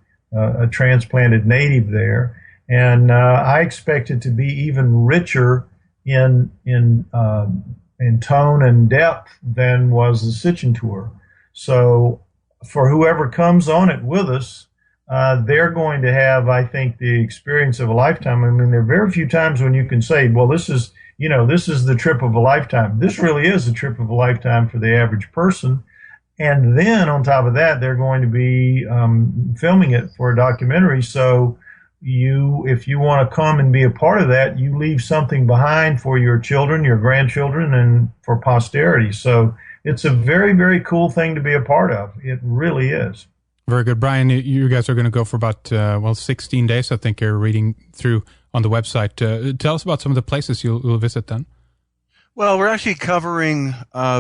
transplanted native there, and I expect it to be even richer in tone and depth than was the Sitchin tour. So for whoever comes on it with us, they're going to have, I think, the experience of a lifetime. I mean, there are very few times when you can say, well, this is the trip of a lifetime. This really is a trip of a lifetime for the average person. And then on top of that, they're going to be filming it for a documentary. So if you want to come and be a part of that, you leave something behind for your children, your grandchildren, and for posterity. So it's a very, very cool thing to be a part of. It really is. Very good. Brien, you guys are going to go for about, 16 days, I think you're reading through on the website. Tell us about some of the places you'll visit then. Well, we're actually covering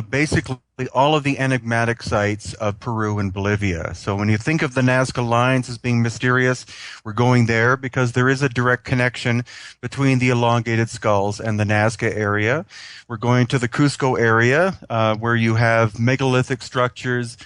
basically all of the enigmatic sites of Peru and Bolivia. So when you think of the Nazca Lines as being mysterious, we're going there because there is a direct connection between the elongated skulls and the Nazca area. We're going to the Cusco area where you have megalithic structures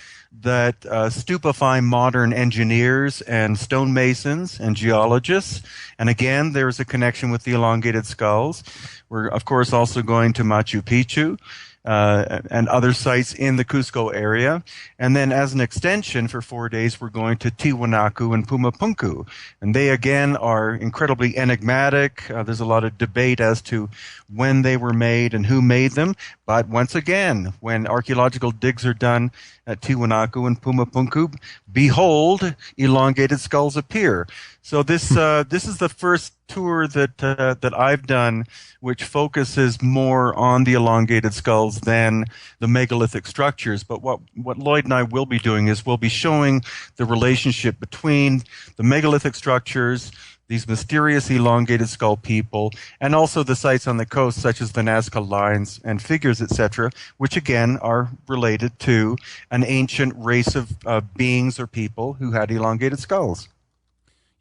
that stupefy modern engineers and stonemasons and geologists. And again, there's a connection with the elongated skulls. We're, of course, also going to Machu Picchu and other sites in the Cusco area. And then as an extension for 4 days, we're going to Tiwanaku and Pumapunku. And they, again, are incredibly enigmatic. There's a lot of debate as to when they were made and who made them. But once again, when archaeological digs are done at Tiwanaku and Pumapunku, behold, elongated skulls appear. So this is the first tour that I've done, which focuses more on the elongated skulls than the megalithic structures. But what Lloyd and I will be doing is we'll be showing the relationship between the megalithic structures, these mysterious elongated skull people, and also the sites on the coast, such as the Nazca Lines and figures, etc., which again are related to an ancient race of beings or people who had elongated skulls.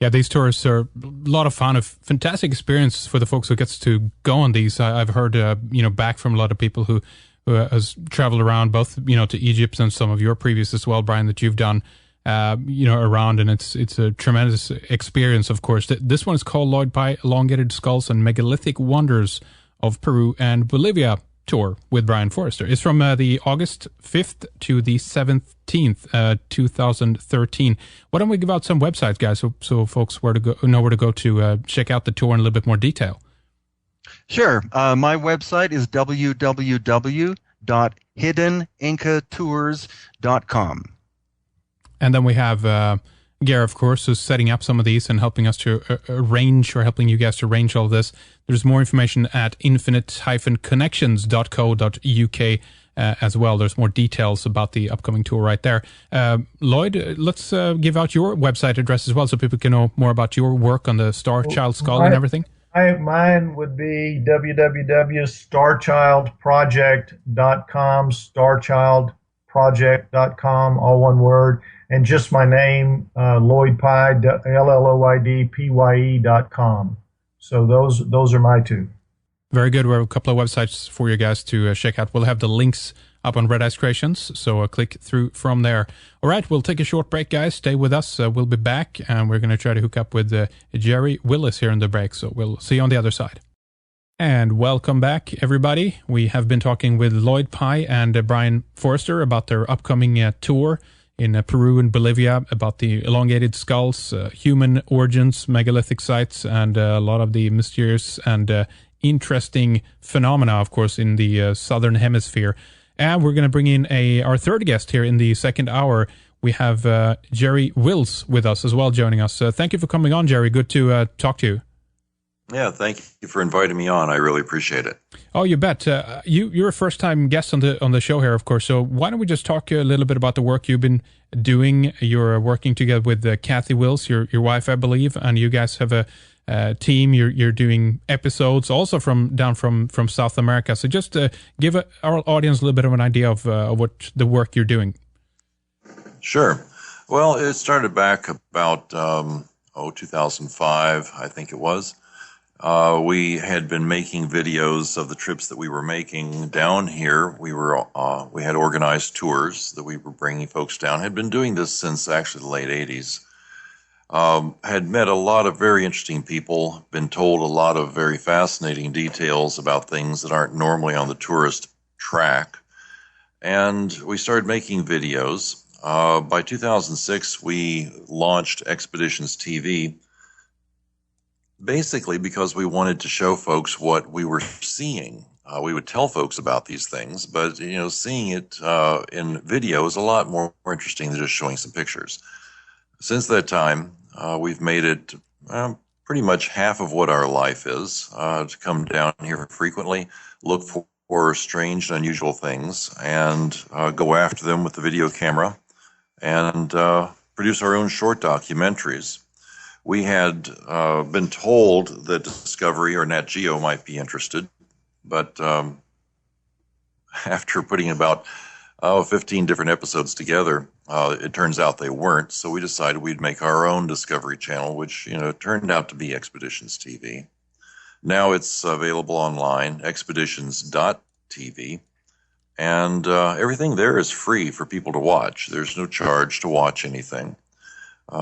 Yeah, these tours are a lot of fun, a fantastic experience for the folks who gets to go on these. I've heard, back from a lot of people who has traveled around, both, to Egypt and some of your previous as well, Brien, that you've done, around, and it's a tremendous experience, of course. This one is called Lloyd Pye, Elongated Skulls and Megalithic Wonders of Peru and Bolivia tour with Brien Foerster. It's from the August 5th to the 17th, 2013. Why don't we give out some websites, guys, so folks know where to go to check out the tour in a little bit more detail? Sure. My website is www.hiddenincatours.com. And then we have Gare, of course, who's setting up some of these and helping us to arrange, or helping you guys to arrange all this. There's more information at infinite-connections.co.uk as well. There's more details about the upcoming tour right there. Lloyd, let's give out your website address as well so people can know more about your work on the Star Child skull and everything. Mine would be www.starchildproject.com, starchildproject.com, all one word. And just my name, Lloyd Pye, LLOYDPYE.com. So those are my two. Very good. We have a couple of websites for you guys to check out. We'll have the links up on Red Ice Creations, so click through from there. All right, we'll take a short break, guys. Stay with us. We'll be back, and we're going to try to hook up with Jerry Willis here in the break, so we'll see you on the other side. And welcome back, everybody. We have been talking with Lloyd Pye and Brien Foerster about their upcoming tour in Peru and Bolivia, about the elongated skulls, human origins, megalithic sites, and a lot of the mysterious and interesting phenomena, of course, in the southern hemisphere. And we're going to bring in our third guest here in the second hour. We have Jerry Wills with us as well, joining us. Thank you for coming on, Jerry. Good to talk to you. Yeah, thank you for inviting me on. I really appreciate it. Oh, you bet. You're a first-time guest on the show here, of course. So why don't we just talk a little bit about the work you've been doing? You're working together with Kathy Wills, your wife, I believe, and you guys have a team. You're doing episodes also from South America. So just give our audience a little bit of an idea of what the work you're doing. Sure. Well, it started back about 2005, I think it was. We had been making videos of the trips that we were making down here. We had organized tours that we were bringing folks down. Had been doing this since actually the late 80s. Had met a lot of very interesting people, been told a lot of very fascinating details about things that aren't normally on the tourist track. And we started making videos. By 2006, we launched Expeditions TV, basically because we wanted to show folks what we were seeing. We would tell folks about these things, but seeing it in video is a lot more interesting than just showing some pictures. Since that time, we've made it pretty much half of what our life is, to come down here frequently, look for strange and unusual things, and go after them with the video camera, and produce our own short documentaries. We had been told that Discovery or Nat Geo might be interested, but after putting about 15 different episodes together, it turns out they weren't, so we decided we'd make our own Discovery Channel, which turned out to be Expeditions TV. Now it's available online, expeditions.tv, and everything there is free for people to watch. There's no charge to watch anything.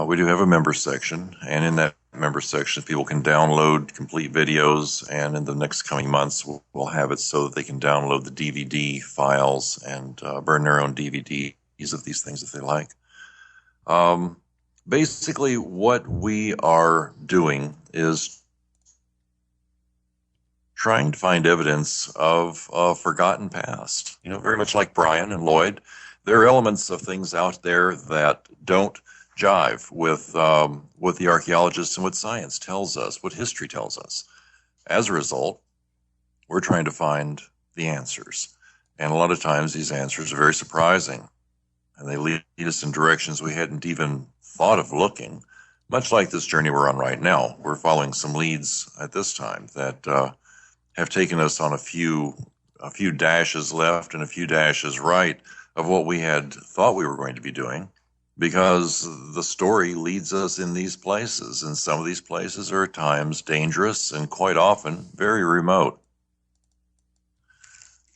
We do have a member section, and in that member section, people can download complete videos, and in the next coming months, we'll have it so that they can download the DVD files and burn their own DVDs of these things if they like. Basically, what we are doing is trying to find evidence of a forgotten past. Very much like Brien and Lloyd, there are elements of things out there that don't jive with the archaeologists and what science tells us, what history tells us. As a result, we're trying to find the answers. And a lot of times these answers are very surprising, and they lead us in directions we hadn't even thought of looking, much like this journey we're on right now. We're following some leads at this time that have taken us on a few dashes left and a few dashes right of what we had thought we were going to be doing, because the story leads us in these places, and some of these places are at times dangerous and quite often very remote.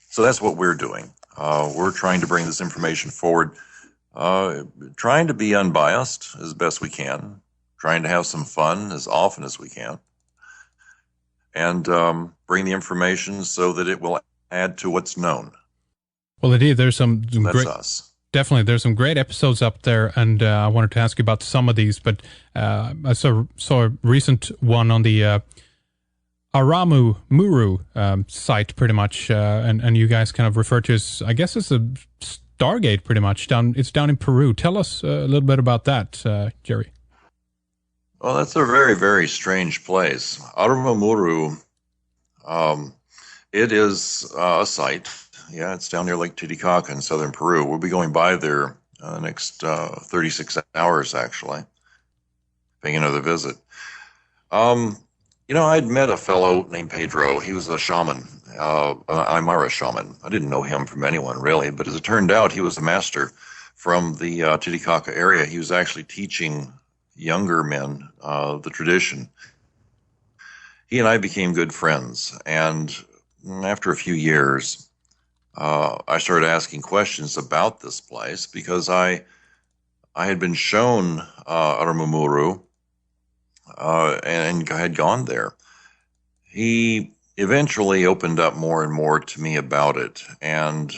So that's what we're doing. We're trying to bring this information forward, trying to be unbiased as best we can, trying to have some fun as often as we can, and bring the information so that it will add to what's known. Well, indeed, there's some that's great... us. Definitely, there's some great episodes up there, and I wanted to ask you about some of these, but I saw a recent one on the Aramu Muru site, pretty much, and you guys kind of refer to as, I guess it's a Stargate, pretty much. It's down in Peru. Tell us a little bit about that, Jerry. Well, that's a very, very strange place. Aramu Muru, it is a site. Yeah, it's down near Lake Titicaca in southern Peru. We'll be going by there the next 36 hours, actually, paying another visit. I'd met a fellow named Pedro. He was a shaman, an Aymara shaman. I didn't know him from anyone, really, but as it turned out, he was a master from the Titicaca area. He was actually teaching younger men the tradition. He and I became good friends, and after a few years, I started asking questions about this place because I had been shown Aramu Muru and had gone there. He eventually opened up more and more to me about it, and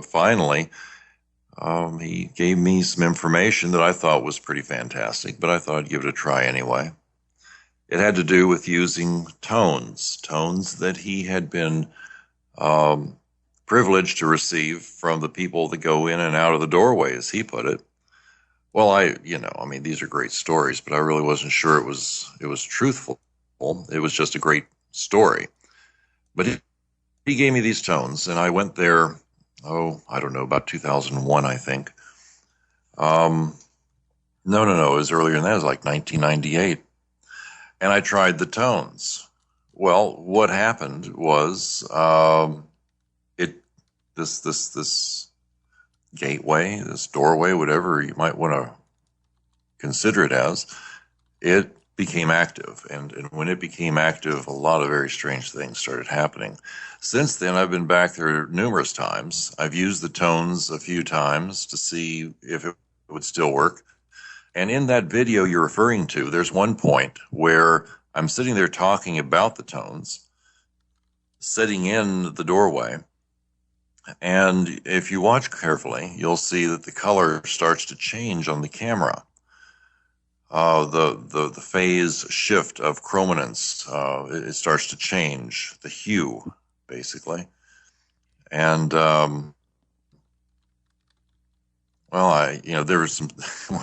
finally he gave me some information that I thought was pretty fantastic, but I thought I'd give it a try anyway. It had to do with using tones that he had been privileged to receive from the people that go in and out of the doorway, as he put it. Well, these are great stories, but I really wasn't sure it was truthful. It was just a great story. But he gave me these tones, and I went there, I don't know, about 2001, I think. No, it was earlier than that. It was like 1998. And I tried the tones. Well, what happened was this gateway, this doorway, whatever you might want to consider it as, it became active. And when it became active, a lot of very strange things started happening. Since then, I've been back there numerous times. I've used the tones a few times to see if it would still work. And in that video you're referring to, there's one point where I'm sitting there talking about the tones, sitting in the doorway. And if you watch carefully, you'll see that the color starts to change on the camera. The phase shift of chrominance, it starts to change, the hue, basically. And, there was some,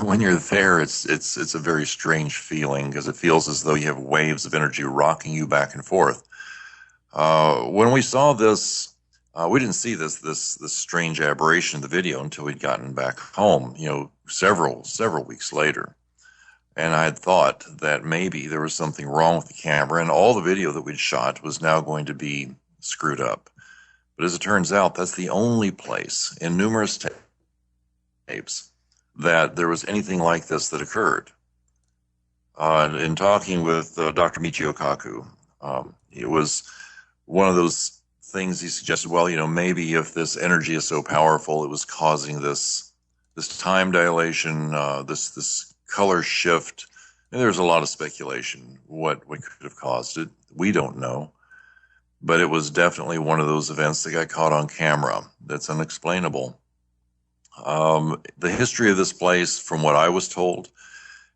when you're there, it's a very strange feeling because it feels as though you have waves of energy rocking you back and forth. When we saw this, we didn't see this strange aberration in the video until we'd gotten back home, several weeks later. And I had thought that maybe there was something wrong with the camera and all the video that we'd shot was now going to be screwed up. But as it turns out, that's the only place in numerous tapes that there was anything like this that occurred. In talking with Dr. Michio Kaku, it was one of those things he suggested, maybe if this energy is so powerful, it was causing this time dilation, this color shift. And there's a lot of speculation what could have caused it. We don't know. But it was definitely one of those events that got caught on camera that's unexplainable. The history of this place, from what I was told,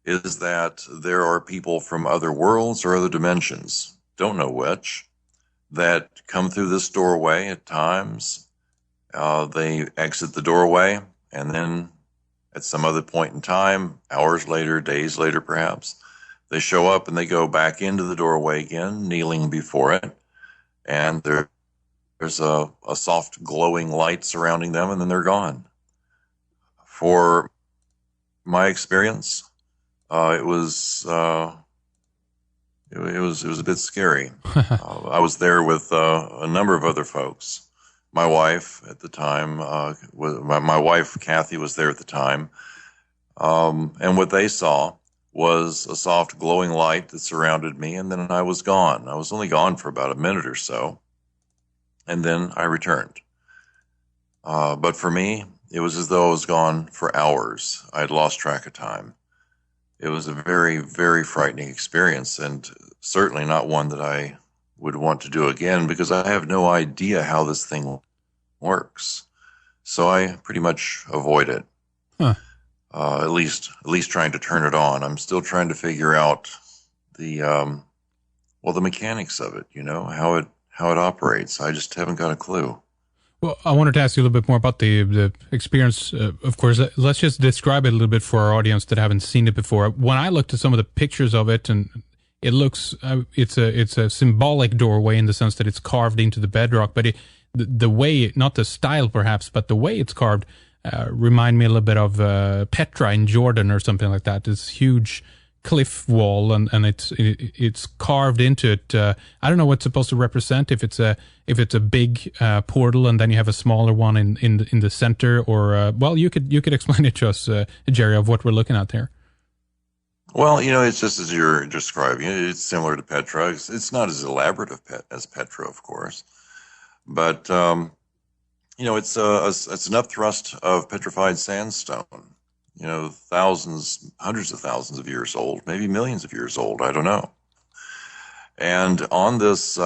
is that there are people from other worlds or other dimensions, don't know which, that come through this doorway at times. They exit the doorway, and then at some other point in time, hours later, days later perhaps, they show up and they go back into the doorway again, kneeling before it, and there's a soft glowing light surrounding them, and then they're gone. For my experience, it was a bit scary. I was there with a number of other folks. My wife at the time, my wife Kathy was there at the time, and what they saw was a soft glowing light that surrounded me, and then I was gone. I was only gone for about a minute or so, and then I returned. But for me, it was as though I was gone for hours. I had lost track of time. It was a very, very frightening experience, and certainly not one that I would want to do again because I have no idea how this thing works. So I pretty much avoid it. Huh. At least trying to turn it on. I'm still trying to figure out the mechanics of it, how it operates. I just haven't got a clue. Well, I wanted to ask you a little bit more about the experience. Of course, let's just describe it a little bit for our audience that haven't seen it before. When I looked at some of the pictures of it, and it looks, it's a symbolic doorway in the sense that it's carved into the bedrock, but the way, not the style perhaps, but the way it's carved, remind me a little bit of Petra in Jordan or something like that. This huge cliff wall, and it's carved into it. I don't know what's supposed to represent. If it's a big portal, and then you have a smaller one in the center, or you could explain it to us, Jerry, of what we're looking at there. Well, it's just as you're describing it. It's similar to Petra. It's not as elaborate as Petra, of course, but it's an upthrust of petrified sandstone. Thousands, hundreds of thousands of years old, maybe millions of years old. I don't know. And on this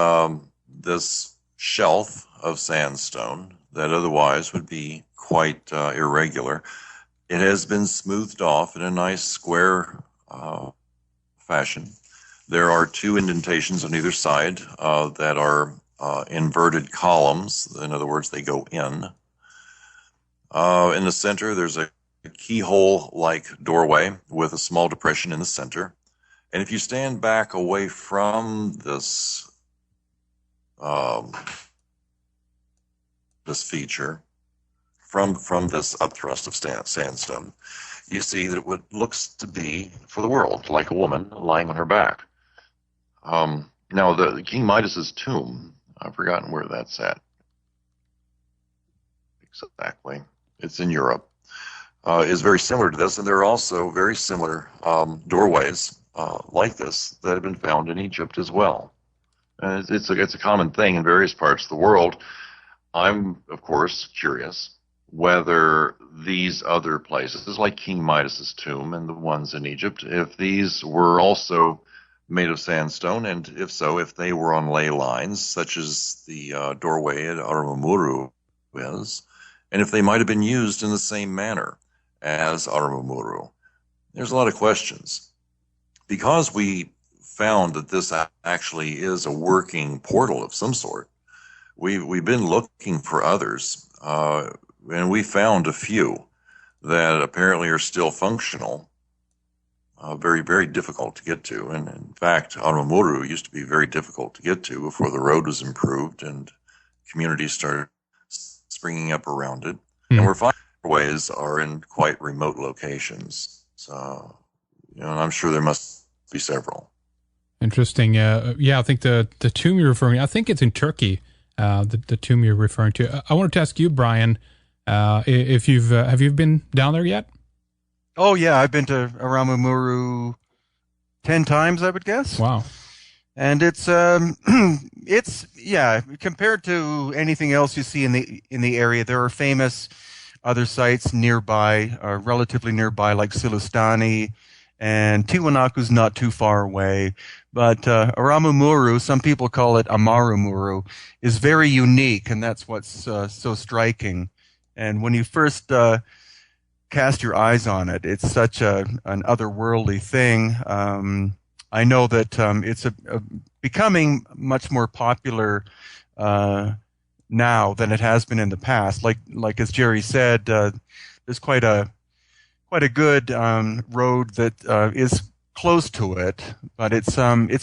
this shelf of sandstone that otherwise would be quite irregular, it has been smoothed off in a nice square fashion. There are two indentations on either side that are inverted columns. In other words, they go in. In the center, there's a keyhole-like doorway with a small depression in the center. And if you stand back away from this this feature, from this upthrust of sandstone, you see that what looks to be, for the world, like a woman lying on her back. Now, the King Midas's tomb, I've forgotten where that's at exactly. It's in Europe. Is very similar to this, and there are also very similar doorways like this that have been found in Egypt as well. It's a common thing in various parts of the world. I'm, of course, curious whether these other places, like King Midas's tomb and the ones in Egypt, if these were also made of sandstone, and if so, if they were on ley lines, such as the doorway at Aramumuru is, and if they might have been used in the same manner as Aramumuru. There's a lot of questions. Because we found that this actually is a working portal of some sort, we've been looking for others, and we found a few that apparently are still functional. Very, very difficult to get to. And in fact, Aramumuru used to be very difficult to get to before the road was improved and communities started springing up around it. And we're finding ways are in quite remote locations. So, and I'm sure there must be several. Interesting. Yeah, I think the tomb you're referring to, I think it's in Turkey, the tomb you're referring to. I wanted to ask you, Brien, if have you been down there yet? Oh, yeah, I've been to Aramumuru 10 times, I would guess. Wow. And it's compared to anything else you see in the area, there are famous other sites nearby, relatively nearby, like Silustani, and Tiwanaku's not too far away. But Aramumuru, some people call it Amarumuru, is very unique, and that's what's so striking. And when you first cast your eyes on it, it's such an otherworldly thing. I know that it's becoming much more popular now than it has been in the past. Like as Jerry said, there's quite a good road that is close to it, but it's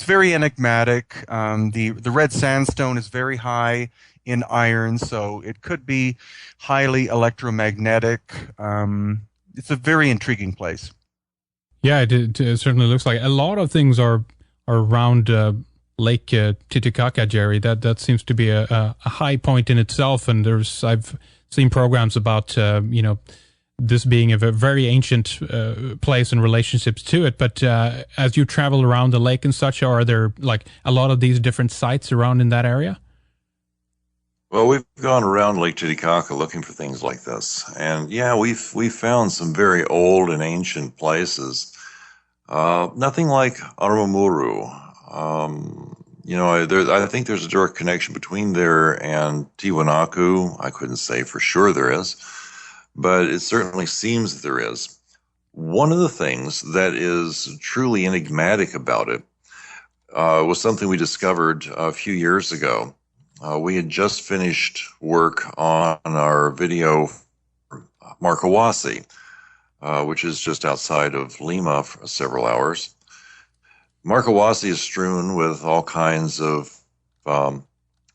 very enigmatic. The red sandstone is very high in iron, so it could be highly electromagnetic. It's a very intriguing place. Yeah, it certainly looks like a lot of things are around Lake Titicaca, Jerry. That seems to be a high point in itself, and I've seen programs about this being a very ancient place and relationships to it. But as you travel around the lake and such, are there like a lot of these different sites around in that area? Well, we've gone around Lake Titicaca looking for things like this, and yeah, we've found some very old and ancient places. Nothing like Aramumuru. I think there's a direct connection between there and Tiwanaku. I couldn't say for sure there is, but it certainly seems that there is. One of the things that is truly enigmatic about it was something we discovered a few years ago. We had just finished work on our video Markawasi, which is just outside of Lima for several hours. Markawasi is strewn with all kinds of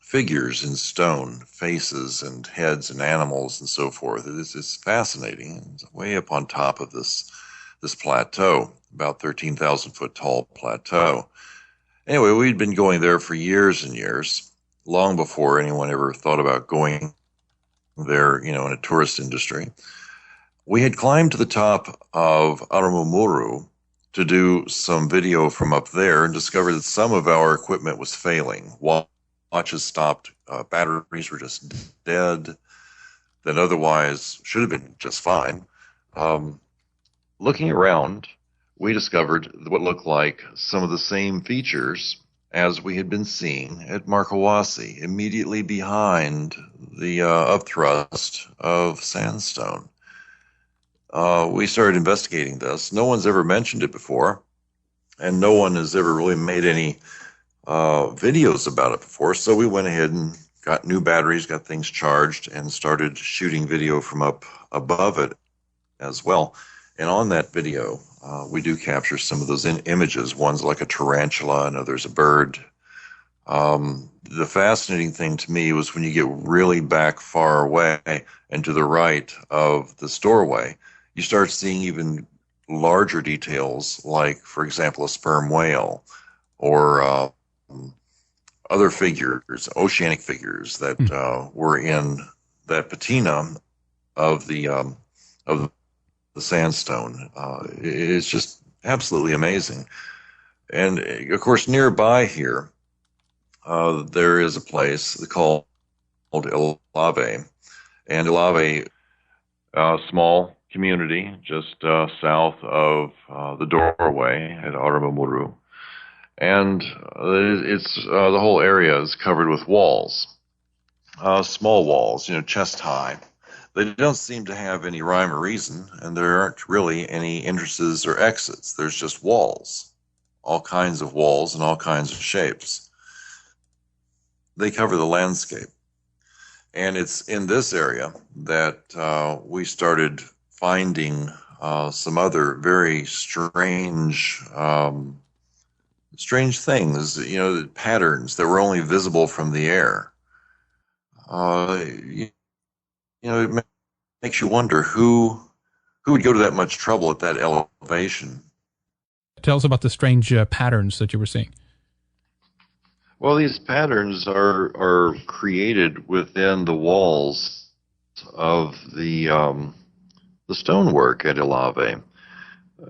figures in stone, faces and heads and animals and so forth. It's fascinating. It's way up on top of this plateau, about 13,000 foot tall plateau. Anyway, we'd been going there for years and years, long before anyone ever thought about going there, in a tourist industry. We had climbed to the top of Aramumuru to do some video from up there and discovered that some of our equipment was failing. Watches stopped, batteries were just dead, that otherwise should have been just fine. Looking around, we discovered what looked like some of the same features as we had been seeing at Markawasi, immediately behind the upthrust of sandstone. We started investigating this. No one's ever mentioned it before, and no one has ever really made any videos about it before, so we went ahead and got new batteries, got things charged, and started shooting video from up above it as well. And on that video, we do capture some of those images. One's like a tarantula, another's a bird. The fascinating thing to me was when you get really back far away and to the right of this doorway, you start seeing even larger details, like, for example, a sperm whale or other figures, oceanic figures that were in that patina of the sandstone. It's just absolutely amazing. And of course, nearby here, there is a place called Ilave, and Ilave, a small community just south of the doorway at Arumamuru, and it's the whole area is covered with walls, small walls, chest high. They don't seem to have any rhyme or reason, and there aren't really any entrances or exits. There's just walls, all kinds of walls and all kinds of shapes. They cover the landscape. And it's in this area that we started finding some other very strange things, patterns that were only visible from the air. It makes you wonder who would go to that much trouble at that elevation. Tell us about the strange patterns that you were seeing. Well, these patterns are created within the walls of the stonework at Ilave.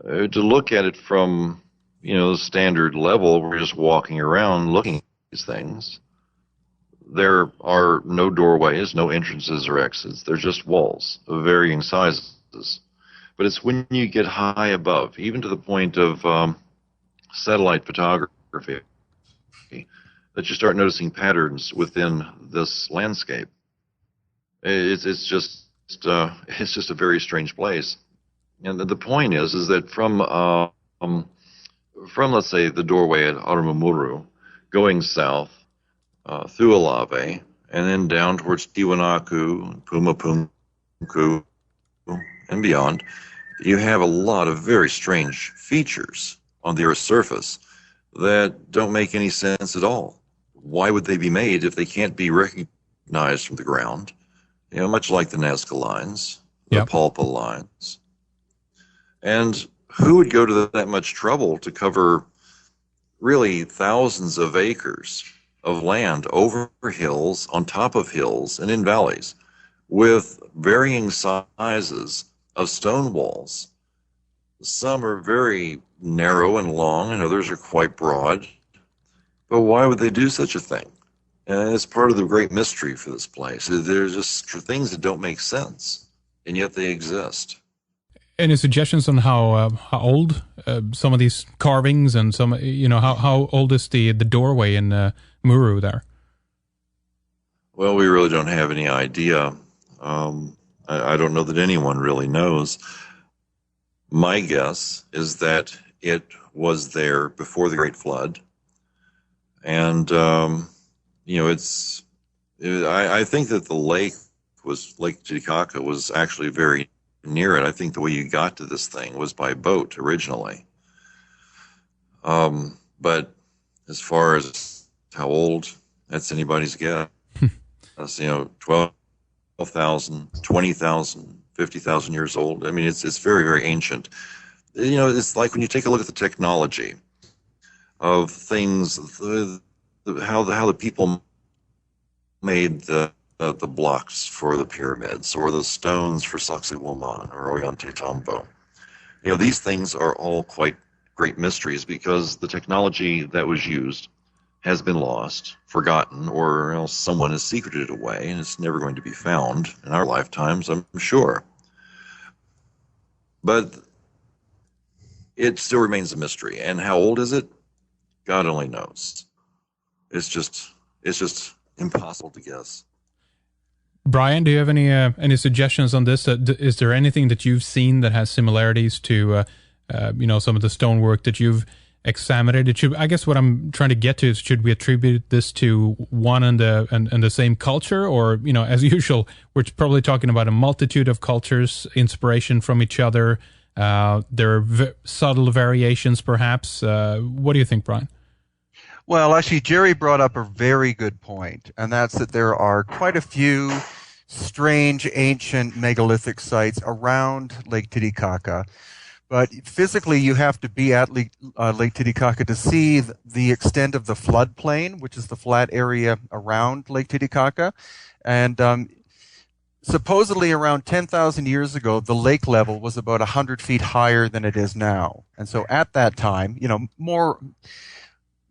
To look at it from the standard level, we're just walking around looking at these things. There are no doorways, no entrances or exits. They're just walls of varying sizes. But it's when you get high above, even to the point of satellite photography, that you start noticing patterns within this landscape. It's just a very strange place. And the point is that from let's say the doorway at Arumamuru, going south through Ilave, and then down towards Tiwanaku, Pumapunku, and beyond, you have a lot of very strange features on the Earth's surface that don't make any sense at all. Why would they be made if they can't be recognized from the ground? Much like the Nazca lines, the Palpa lines. And who would go to that much trouble to cover really thousands of acres of land over hills, on top of hills, and in valleys, with varying sizes of stone walls? Some are very narrow and long, and others are quite broad. But why would they do such a thing? And it's part of the great mystery for this place. They're just things that don't make sense, and yet they exist. Any suggestions on how old some of these carvings and some, how old is the doorway in Muru there? Well, we really don't have any idea. I don't know that anyone really knows. My guess is that it was there before the Great Flood. And, I think that the Lake Titicaca was actually very near it. I think the way you got to this thing was by boat originally. But as far as how old, that's anybody's guess. That's, 12,000, 20,000, 50,000 years old. I mean, it's very, very ancient. It's like when you take a look at the technology of things, how the people made the blocks for the pyramids, or the stones for Sacsayhuaman or Ollantaytambo. These things are all quite great mysteries, because the technology that was used has been lost, forgotten, or else someone has secreted it away, and it's never going to be found in our lifetimes, I'm sure. But it still remains a mystery. And how old is it? God only knows. It's just impossible to guess. Brien, do you have any suggestions on this? Is there anything that you've seen that has similarities to some of the stonework that you've examined? I guess what I'm trying to get to is, should we attribute this to one and the same culture, or as usual, we're probably talking about a multitude of cultures, inspiration from each other, There are subtle variations, perhaps. What do you think, Brien? Well, actually, Jerry brought up a very good point, and that's that there are quite a few strange ancient megalithic sites around Lake Titicaca. But physically, you have to be at Lake Titicaca to see the extent of the floodplain, which is the flat area around Lake Titicaca. And supposedly around 10,000 years ago, the lake level was about 100 feet higher than it is now. And so at that time, more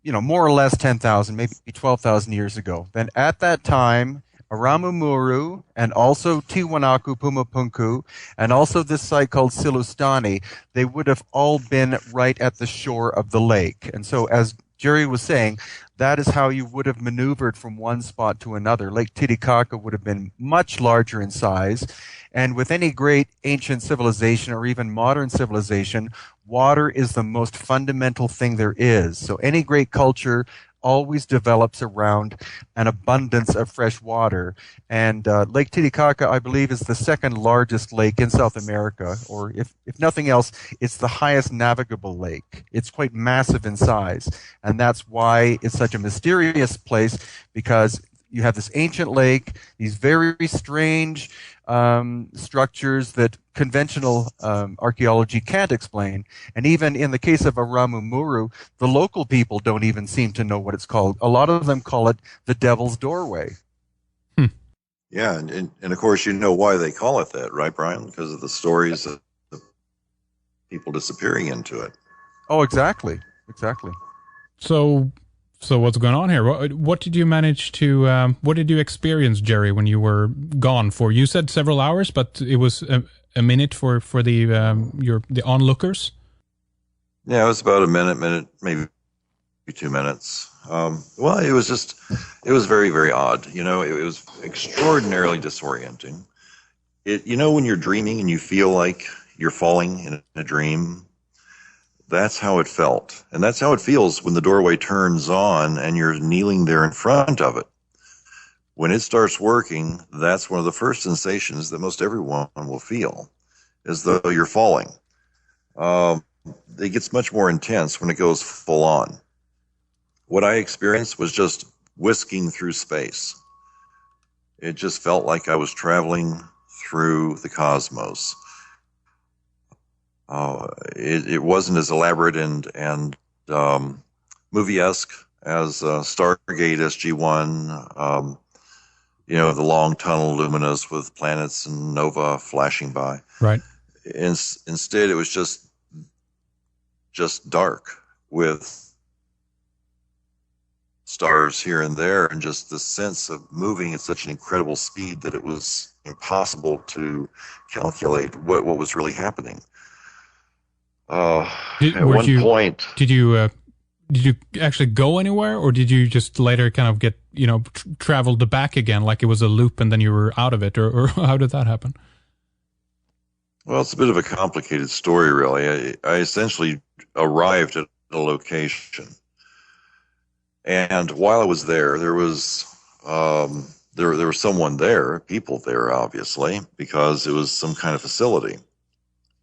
or less 10,000, maybe 12,000 years ago. Then at that time, Aramumuru and also Tiwanaku Pumapunku and also this site called Silustani, they would have all been right at the shore of the lake. And so as Jerry was saying, that is how you would have maneuvered from one spot to another. Lake Titicaca would have been much larger in size. And with any great ancient civilization or even modern civilization, water is the most fundamental thing there is. So any great culture always develops around an abundance of fresh water. And Lake Titicaca, I believe, is the second largest lake in South America, or if nothing else, it's the highest navigable lake. It's quite massive in size. And that's why it's such a mysterious place, because you have this ancient lake, these very strange structures that conventional archaeology can't explain. And even in the case of Aramumuru, the local people don't even seem to know what it's called. A lot of them call it the Devil's Doorway. Yeah, and of course you know why they call it that, right, Brien? Because of the stories of people disappearing into it. Oh, exactly. So what's going on here? What did you manage to? What did you experience, Jerry, when you were gone for? You said several hours, but it was a minute for the onlookers. Yeah, it was about a minute, maybe 2 minutes. Well, it was very, very odd. It was extraordinarily disorienting. When you're dreaming and you feel like you're falling in a dream. That's how it felt. And that's how it feels when the doorway turns on and you're kneeling there in front of it. When it starts working, that's one of the first sensations that most everyone will feel, as though you're falling. It gets much more intense when it goes full on. What I experienced was just whisking through space. It just felt like I was traveling through the cosmos. It wasn't as elaborate and movie-esque as Stargate SG-1, the long tunnel luminous with planets and nova flashing by. Right. Instead, it was just dark with stars here and there, and just the sense of moving at such an incredible speed that it was impossible to calculate what was really happening. At one point, did you actually go anywhere, or did you just later kind of get traveled back again, like it was a loop, and then you were out of it, or how did that happen? Well, it's a bit of a complicated story, really. I essentially arrived at a location, and while I was there, there was there was someone there, people there, obviously, because it was some kind of facility.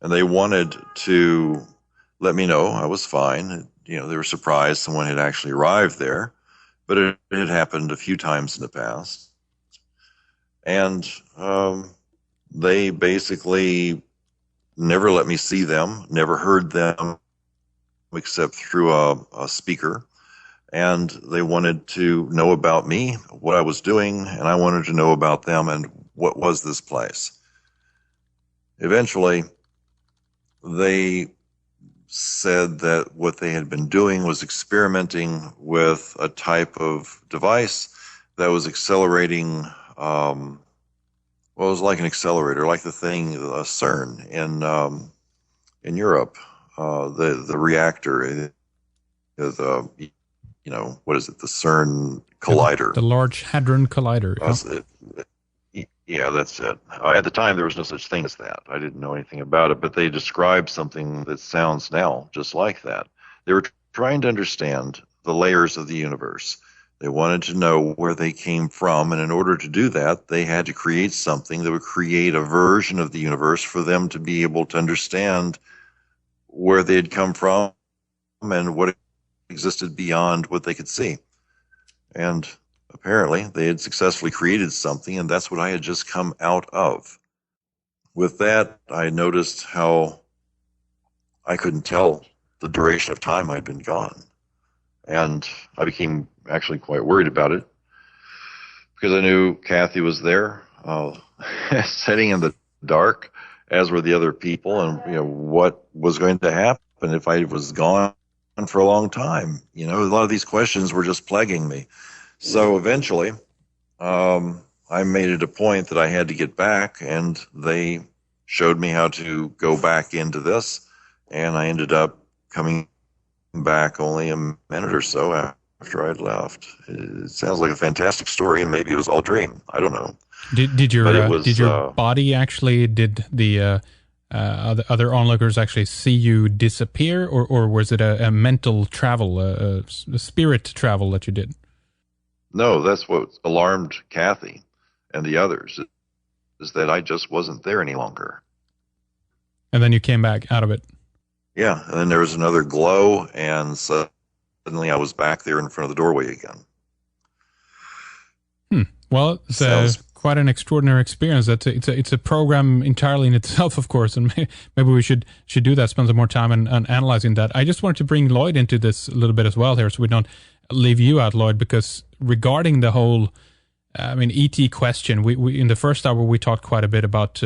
And they wanted to let me know I was fine. They were surprised someone had actually arrived there, but it had happened a few times in the past. And they basically never let me see them, never heard them except through a speaker. And they wanted to know about me, what I was doing, and I wanted to know about them and what was this place. Eventually, they said that what they had been doing was experimenting with a type of device that was accelerating, it was like an accelerator, like the thing, CERN in Europe, the reactor, what is it, the CERN collider. The Large Hadron Collider. Yeah, that's it. At the time, there was no such thing as that. I didn't know anything about it, but they described something that sounds now just like that. They were trying to understand the layers of the universe. They wanted to know where they came from, and in order to do that, they had to create something that would create a version of the universe for them to be able to understand where they had come from and what existed beyond what they could see. And apparently, they had successfully created something, and that's what I had just come out of. With that, I noticed how I couldn't tell the duration of time I'd been gone. And I became actually quite worried about it because I knew Kathy was there, sitting in the dark, as were the other people, and what was going to happen if I was gone for a long time. A lot of these questions were just plaguing me. So eventually, I made it a point that I had to get back, and they showed me how to go back into this, and I ended up coming back only a minute or so after I'd left. It sounds like a fantastic story, and maybe it was all dream. I don't know. Did your body actually, did the other onlookers actually see you disappear, or was it a mental travel, a spirit travel that you did? No, that's what alarmed Kathy and the others, is that I just wasn't there any longer. And then you came back out of it. Yeah, and then there was another glow, and suddenly I was back there in front of the doorway again. Well, it's quite an extraordinary experience. It's a program entirely in itself, of course, and maybe we should do that, spend some more time on analyzing that. I just wanted to bring Lloyd into this a little bit as well here, so we don't leave you out, Lloyd, because regarding the whole, ET question, we in the first hour we talked quite a bit about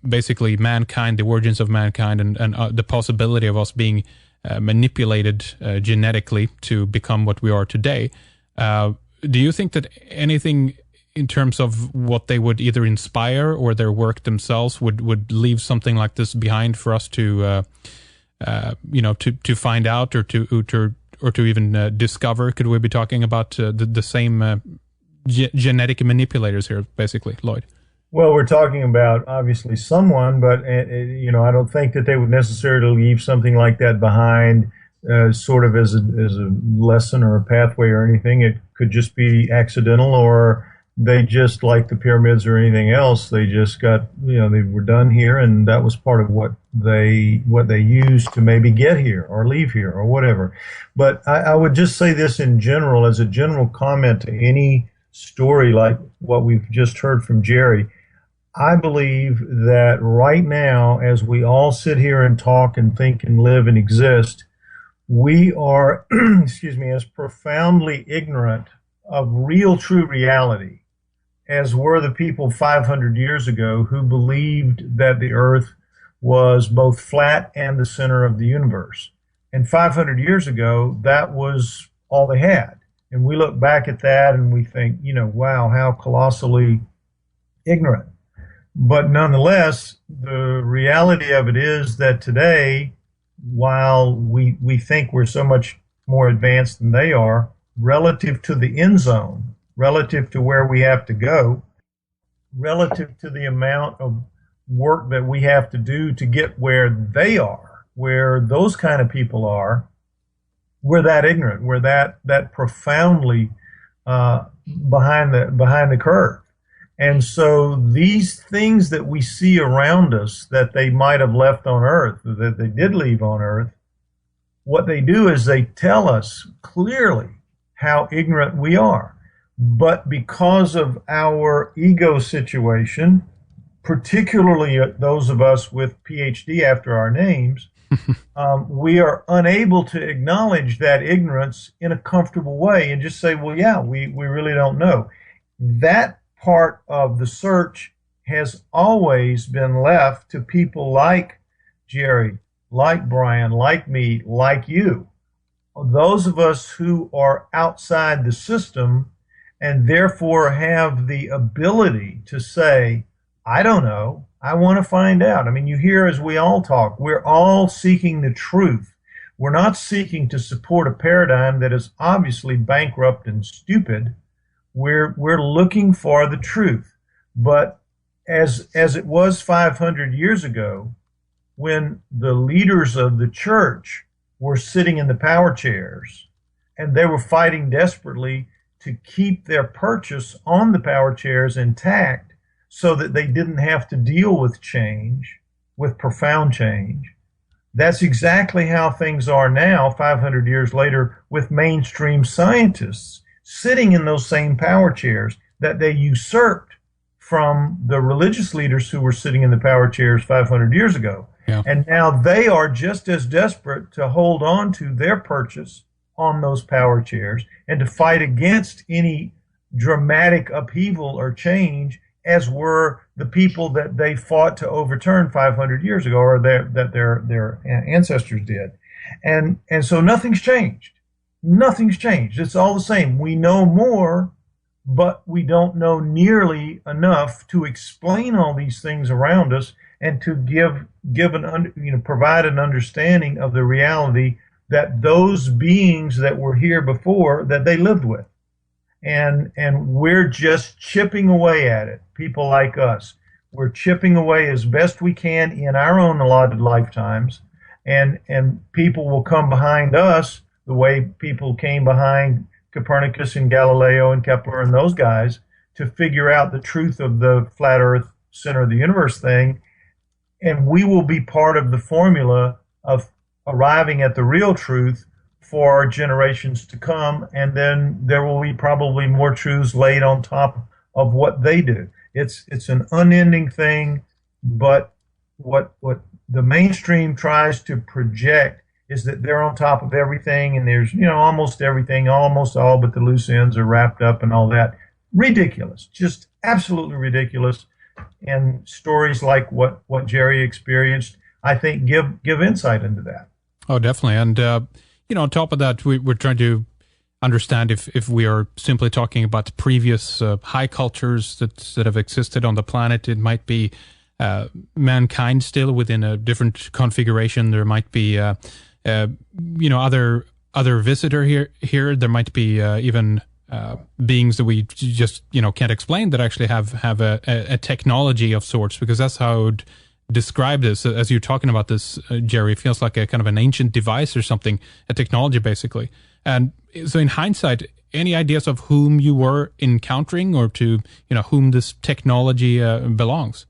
basically mankind, the origins of mankind, and the possibility of us being manipulated genetically to become what we are today. Do you think that anything in terms of what they would either inspire or their work themselves would leave something like this behind for us to find out or to even discover? Could we be talking about the same genetic manipulators here, basically, Lloyd? Well, we're talking about obviously someone, but I don't think that they would necessarily leave something like that behind, sort of as a lesson or a pathway or anything. It could just be accidental, or they just, like the pyramids or anything else, they just got, they were done here, and that was part of what they used to maybe get here or leave here or whatever. But I would just say this in general, as a general comment to any story like what we've just heard from Jerry. I believe that right now, as we all sit here and talk and think and live and exist, we are, as profoundly ignorant of real, true reality as were the people 500 years ago who believed that the earth was both flat and the center of the universe. And 500 years ago, that was all they had. And we look back at that and we think, wow, how colossally ignorant. But nonetheless, the reality of it is that today, while we think we're so much more advanced than they are, relative to the end zone, relative to where we have to go, relative to the amount of work that we have to do to get where they are, where those kind of people are, we're that ignorant, we're that profoundly behind the curve. And so these things that we see around us that they might have left on Earth, that they did leave on Earth, what they do is they tell us clearly how ignorant we are. But because of our ego situation, particularly those of us with PhD after our names, we are unable to acknowledge that ignorance in a comfortable way and just say, well, yeah, we really don't know. That part of the search has always been left to people like Jerry, like Brien, like me, like you. Those of us who are outside the system and therefore have the ability to say, I don't know, I want to find out. I mean, you hear as we all talk, we're all seeking the truth. We're not seeking to support a paradigm that is obviously bankrupt and stupid. We're looking for the truth. But as it was 500 years ago, when the leaders of the church were sitting in the power chairs and they were fighting desperately to keep their purchase on the power chairs intact so that they didn't have to deal with change, with profound change. That's exactly how things are now, 500 years later, with mainstream scientists sitting in those same power chairs that they usurped from the religious leaders who were sitting in the power chairs 500 years ago. Yeah. And now they are just as desperate to hold on to their purchase on those power chairs and to fight against any dramatic upheaval or change as were the people that they fought to overturn 500 years ago, or that their ancestors did. And so nothing's changed. Nothing's changed. It's all the same. We know more, but we don't know nearly enough to explain all these things around us and to provide an understanding of the reality that those beings that were here before, that they lived with. And we're just chipping away at it. People like us, we're chipping away as best we can in our own allotted lifetimes, and people will come behind us the way people came behind Copernicus and Galileo and Kepler and those guys to figure out the truth of the flat Earth center of the universe thing, and we will be part of the formula of arriving at the real truth for generations to come, and then there will be probably more truths laid on top of what they do. It's an unending thing, but what the mainstream tries to project is that they're on top of everything, and there's almost everything, almost all but the loose ends are wrapped up and all that. Ridiculous, just absolutely ridiculous. And stories like what Jerry experienced, I think, give insight into that. Oh, definitely. And on top of that, we're trying to understand if we are simply talking about previous high cultures that have existed on the planet. It might be mankind still within a different configuration. There might be other visitor here. There might be even beings that we just can't explain that actually have a technology of sorts, because that's how I would describe this. As you're talking about this, Jerry, it feels like a kind of an ancient device or something, a technology basically. And so in hindsight, any ideas of whom you were encountering, or to whom this technology belongs?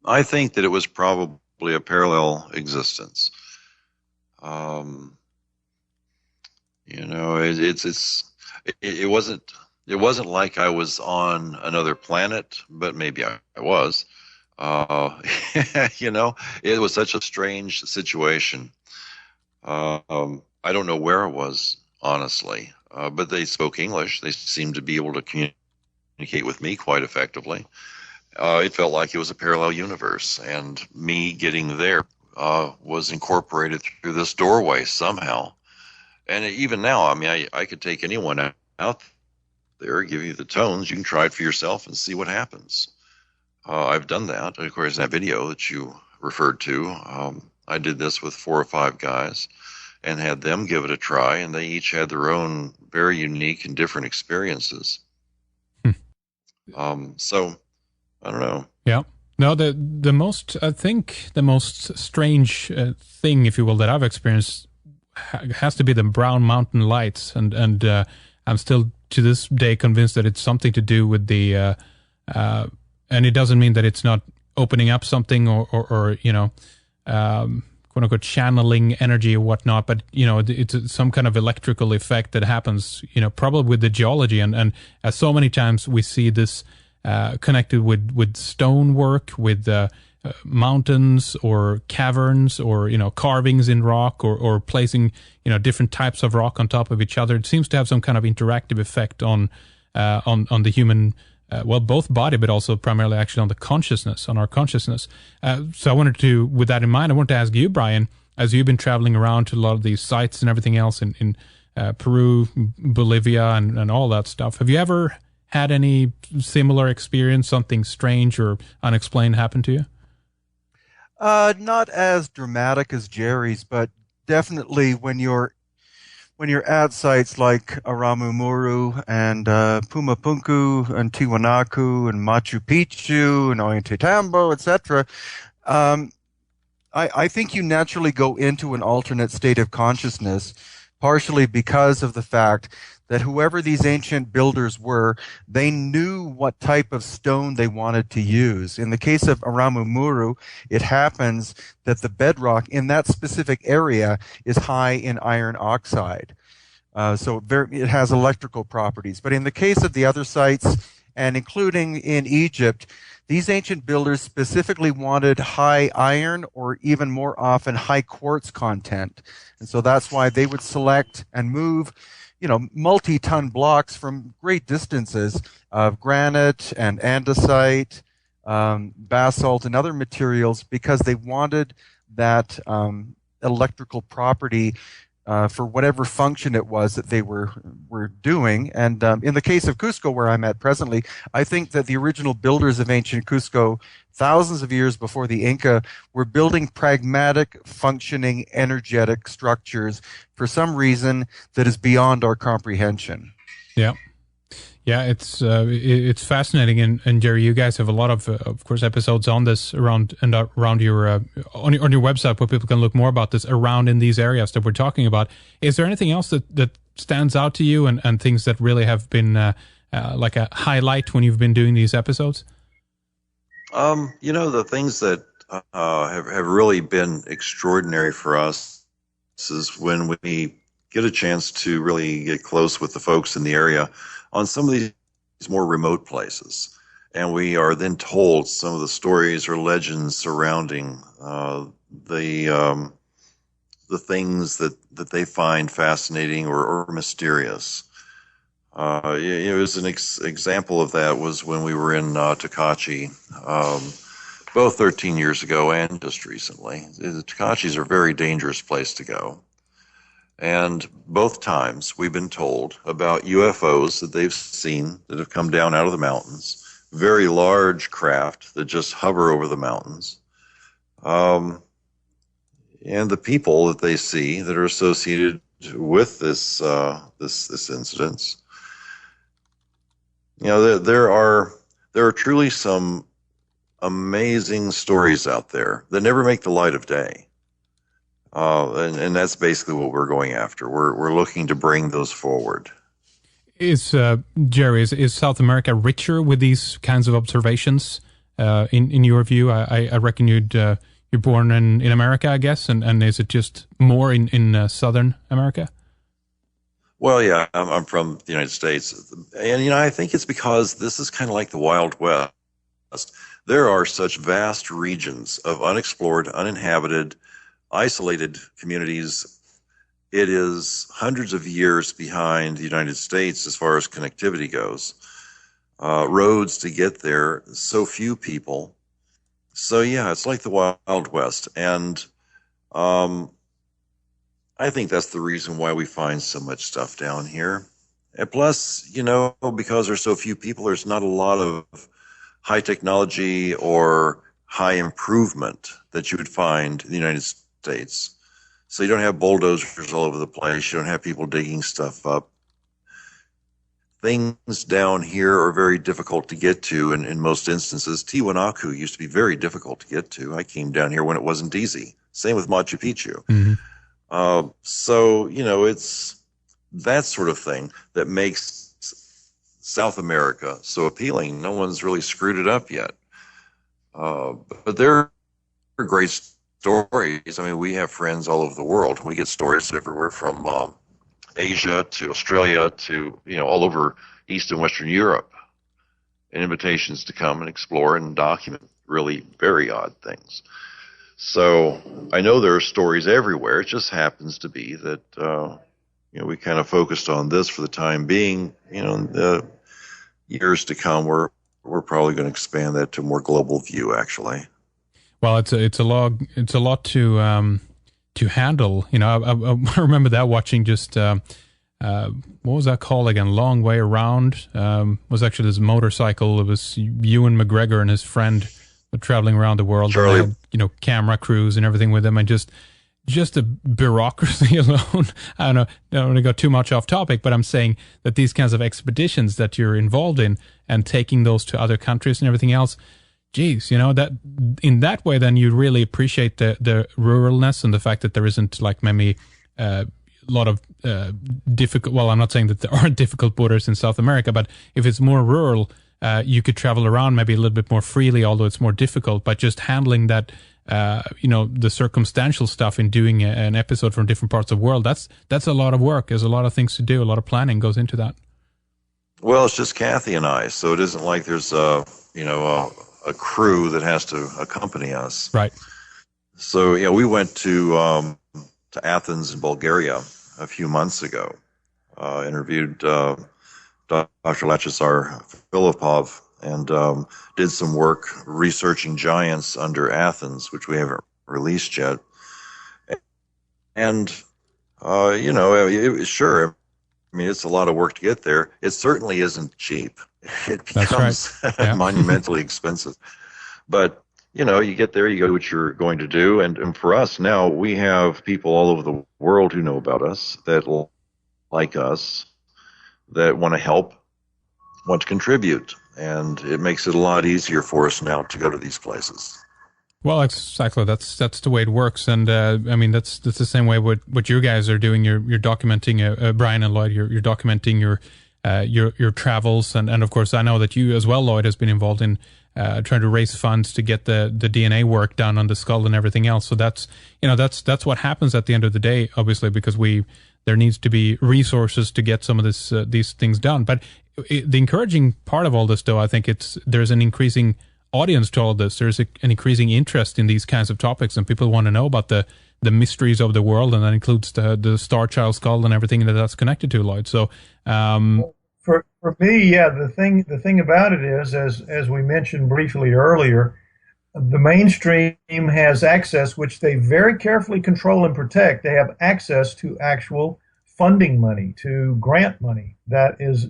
I think that it was probably a parallel existence. It wasn't like I was on another planet, but maybe I was. It was such a strange situation. I don't know where it was, honestly, but they spoke English. They seemed to be able to communicate with me quite effectively. It felt like it was a parallel universe, and me getting there was incorporated through this doorway somehow. And even now, I could take anyone out there, give you the tones. You can try it for yourself and see what happens. I've done that. Of course, that video that you referred to, I did this with 4 or 5 guys and had them give it a try, and they each had their own very unique and different experiences. So, I don't know. Yeah. No, the most strange thing, if you will, that I've experienced has to be the Brown Mountain Lights, and I'm still to this day convinced that it's something to do with the and it doesn't mean that it's not opening up something or quote unquote channeling energy or whatnot, but it's some kind of electrical effect that happens, probably with the geology, and as so many times we see this connected with stonework, with mountains or caverns, or carvings in rock, or placing different types of rock on top of each other. It seems to have some kind of interactive effect on the human, both body, but also primarily actually on the consciousness, on our consciousness. So I wanted to, with that in mind, I wanted to ask you, Brien, as you've been traveling around to a lot of these sites and everything else in Peru, Bolivia, and all that stuff, have you ever had any similar experience, something strange or unexplained happen to you? Not as dramatic as Jerry's, but definitely when you're at sites like Aramumuru and Pumapunku and Tiwanaku and Machu Picchu and Ollantaytambo, etc., I think you naturally go into an alternate state of consciousness, partially because of the fact that whoever these ancient builders were, they knew what type of stone they wanted to use. In the case of Aramumuru, it happens that the bedrock in that specific area is high in iron oxide. So it has electrical properties. But in the case of the other sites, and including in Egypt, these ancient builders specifically wanted high iron or even more often high quartz content. And so that's why they would select and move multi-ton blocks from great distances of granite and andesite, basalt, and other materials because they wanted that electrical property for whatever function it was that they were doing. And in the case of Cusco, where I'm at presently, I think that the original builders of ancient Cusco, thousands of years before the Inca, were building pragmatic, functioning, energetic structures for some reason that is beyond our comprehension. Yeah. Yeah, it's fascinating, and Jerry, you guys have a lot of course, episodes on this around your on your website where people can look more about this around in these areas that we're talking about. Is there anything else that stands out to you and things that really have been like a highlight when you've been doing these episodes? The things that have really been extraordinary for us is when we get a chance to really get close with the folks in the area on some of these more remote places. And we are then told some of the stories or legends surrounding the things that they find fascinating or mysterious. It was an example of that was when we were in Tokachi, both 13 years ago and just recently. The Tokachis are a very dangerous place to go. And both times we've been told about UFOs that they've seen that have come down out of the mountains, very large craft that just hover over the mountains, and the people that they see that are associated with this incident. There are truly some amazing stories out there that never make the light of day. And that's basically what we're going after. We're looking to bring those forward. Jerry, is South America richer with these kinds of observations? In your view, I reckon you're born in America, I guess, and is it just more in Southern America? Well, yeah, I'm from the United States, and I think it's because this is kind of like the Wild West. There are such vast regions of unexplored, uninhabited, isolated communities. It is hundreds of years behind the United States as far as connectivity goes. Roads to get there, so few people. So yeah, it's like the Wild West. And I think that's the reason why we find so much stuff down here. And plus, because there's so few people, there's not a lot of high technology or high improvement that you would find in the United States. So you don't have bulldozers all over the place. You don't have people digging stuff up. Things down here are very difficult to get to, and in most instances, Tiwanaku used to be very difficult to get to. I came down here when it wasn't easy. Same with Machu Picchu. Mm-hmm. So, it's that sort of thing that makes South America so appealing. No one's really screwed it up yet. But there are great stories. I mean, we have friends all over the world. We get stories everywhere from Asia to Australia to, all over East and Western Europe, and invitations to come and explore and document really very odd things. So I know there are stories everywhere. It just happens to be that, we kind of focused on this for the time being. In the years to come, we're probably going to expand that to a more global view, actually. Well, it's a lot to handle. I remember that watching just what was that called again? Long Way Around. Was actually this motorcycle. It was Ewan McGregor and his friend were traveling around the world. Charlie. And they had, camera crews and everything with them, and just the bureaucracy alone. I don't want to go too much off topic, but I'm saying that these kinds of expeditions that you're involved in and taking those to other countries and everything else. Geez, that in that way, then you really appreciate the ruralness and the fact that there isn't like maybe lot of difficult. Well, I'm not saying that there aren't difficult borders in South America, but if it's more rural, you could travel around maybe a little bit more freely, although it's more difficult. But just handling that, the circumstantial stuff in doing an episode from different parts of the world, that's a lot of work. There's a lot of things to do. A lot of planning goes into that. Well, it's just Kathy and I, so it isn't like there's a crew that has to accompany us. Right. So yeah, we went to Athens in Bulgaria a few months ago. Interviewed Dr. Lachesar Filipov and did some work researching giants under Athens, which we haven't released yet. And sure, I mean, it's a lot of work to get there. It certainly isn't cheap. It becomes monumentally expensive. But, you get there, you go do what you're going to do. And for us now, we have people all over the world who know about us, that like us, that want to help, want to contribute. And it makes it a lot easier for us now to go to these places. Well, exactly. That's the way it works, and I mean that's the same way what you guys are doing. You're documenting Brien and Lloyd. You're documenting your travels, and of course I know that you as well, Lloyd, has been involved in trying to raise funds to get the DNA work done on the skull and everything else. So that's what happens at the end of the day, obviously, because there needs to be resources to get some of these things done. But the encouraging part of all this, though, I think there's an increasing audience to all this. There's an increasing interest in these kinds of topics, and people want to know about the mysteries of the world, and that includes the Star Child skull and everything that's connected to, Lloyd. So, for me, yeah, the thing about it is, as we mentioned briefly earlier, the mainstream has access, which they very carefully control and protect. They have access to actual funding money, to grant money that is,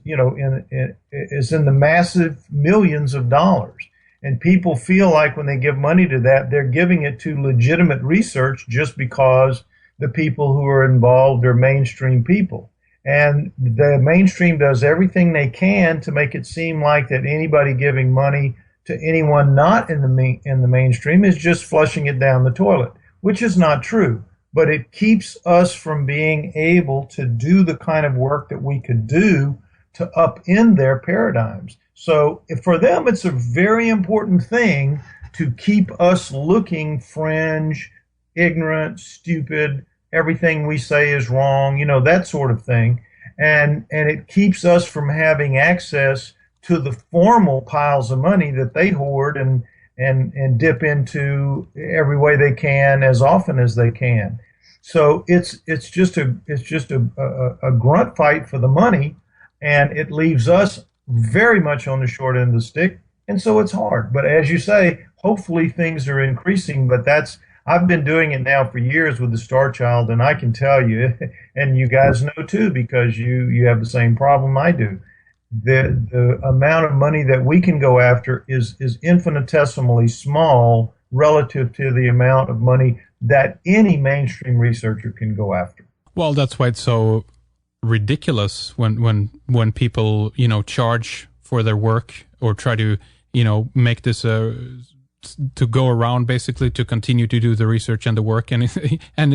is in the massive millions of dollars. And people feel like when they give money to that, they're giving it to legitimate research just because the people who are involved are mainstream people. And the mainstream does everything they can to make it seem like that anybody giving money to anyone not in the mainstream is just flushing it down the toilet, which is not true. But it keeps us from being able to do the kind of work that we could do to upend their paradigms. So for them, it's a very important thing to keep us looking fringe, ignorant, stupid, everything we say is wrong, that sort of thing. And it keeps us from having access to the formal piles of money that they hoard and dip into every way they can, as often as they can. So it's just a grunt fight for the money, and it leaves us very much on the short end of the stick, and so it's hard. But as you say, hopefully things are increasing. But I've been doing it now for years with the Star Child, and I can tell you, and you guys know too, because you have the same problem I do. The amount of money that we can go after is infinitesimally small relative to the amount of money that any mainstream researcher can go after. Well, that's why it's so ridiculous when people charge for their work or try to make this to go around, basically, to continue to do the research and the work, and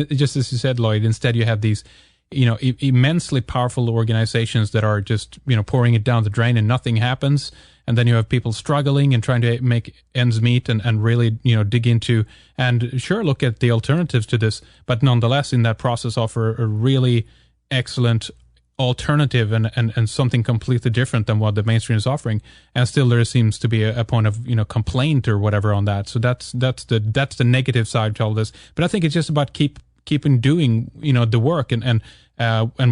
just as you said, Lloyd, instead you have these immensely powerful organizations that are just pouring it down the drain and nothing happens, and then you have people struggling and trying to make ends meet and really dig into and look at the alternatives to this, but nonetheless in that process offer a really excellent alternative and something completely different than what the mainstream is offering, and still there seems to be a point of complaint or whatever on that. So that's the negative side to all this. But I think it's just about keeping doing the work and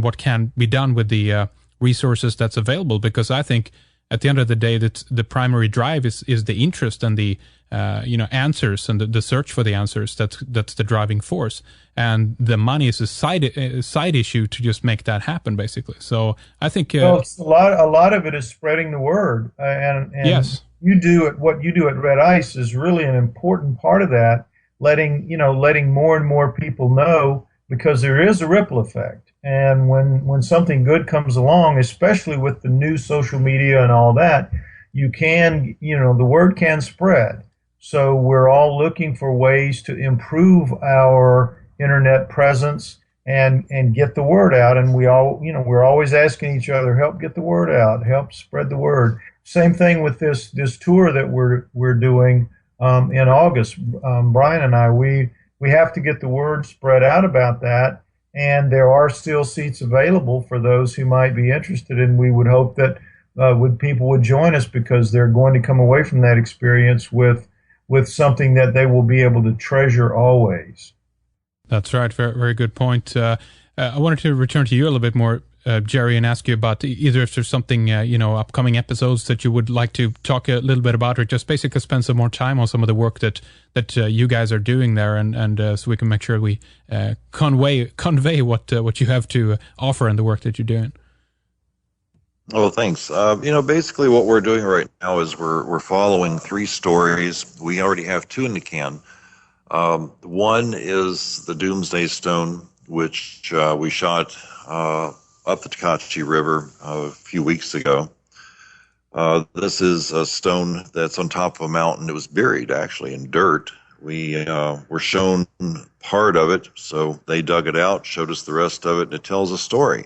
what can be done with the resources that's available, because I think at the end of the day that the primary drive is the interest and the answers and the search for the answers. That's the driving force, and the money is a side issue to just make that happen, basically. So I think it's a lot of it is spreading the word, and yes, what you do at Red Ice is really an important part of that, letting more and more people know, because there is a ripple effect. And when something good comes along, especially with the new social media and all that, the word can spread. So we're all looking for ways to improve our internet presence and get the word out. And we're always asking each other, help get the word out, help spread the word. Same thing with this tour that we're doing in August. Brien and I, we have to get the word spread out about that. And there are still seats available for those who might be interested. And we would hope that people would join us, because they're going to come away from that experience with something that they will be able to treasure always. That's right. Very, very good point. I wanted to return to you a little bit more, Jerry, and ask you about either if there's something, upcoming episodes that you would like to talk a little bit about, or just basically spend some more time on some of the work that you guys are doing there, and so we can make sure we convey what you have to offer and the work that you're doing. Well, thanks. Basically what we're doing right now is we're following 3 stories. We already have 2 in the can. One is the Doomsday Stone, which we shot up the Takachi River a few weeks ago. This is a stone that's on top of a mountain. It was buried, actually, in dirt. We were shown part of it, so they dug it out, showed us the rest of it, and it tells a story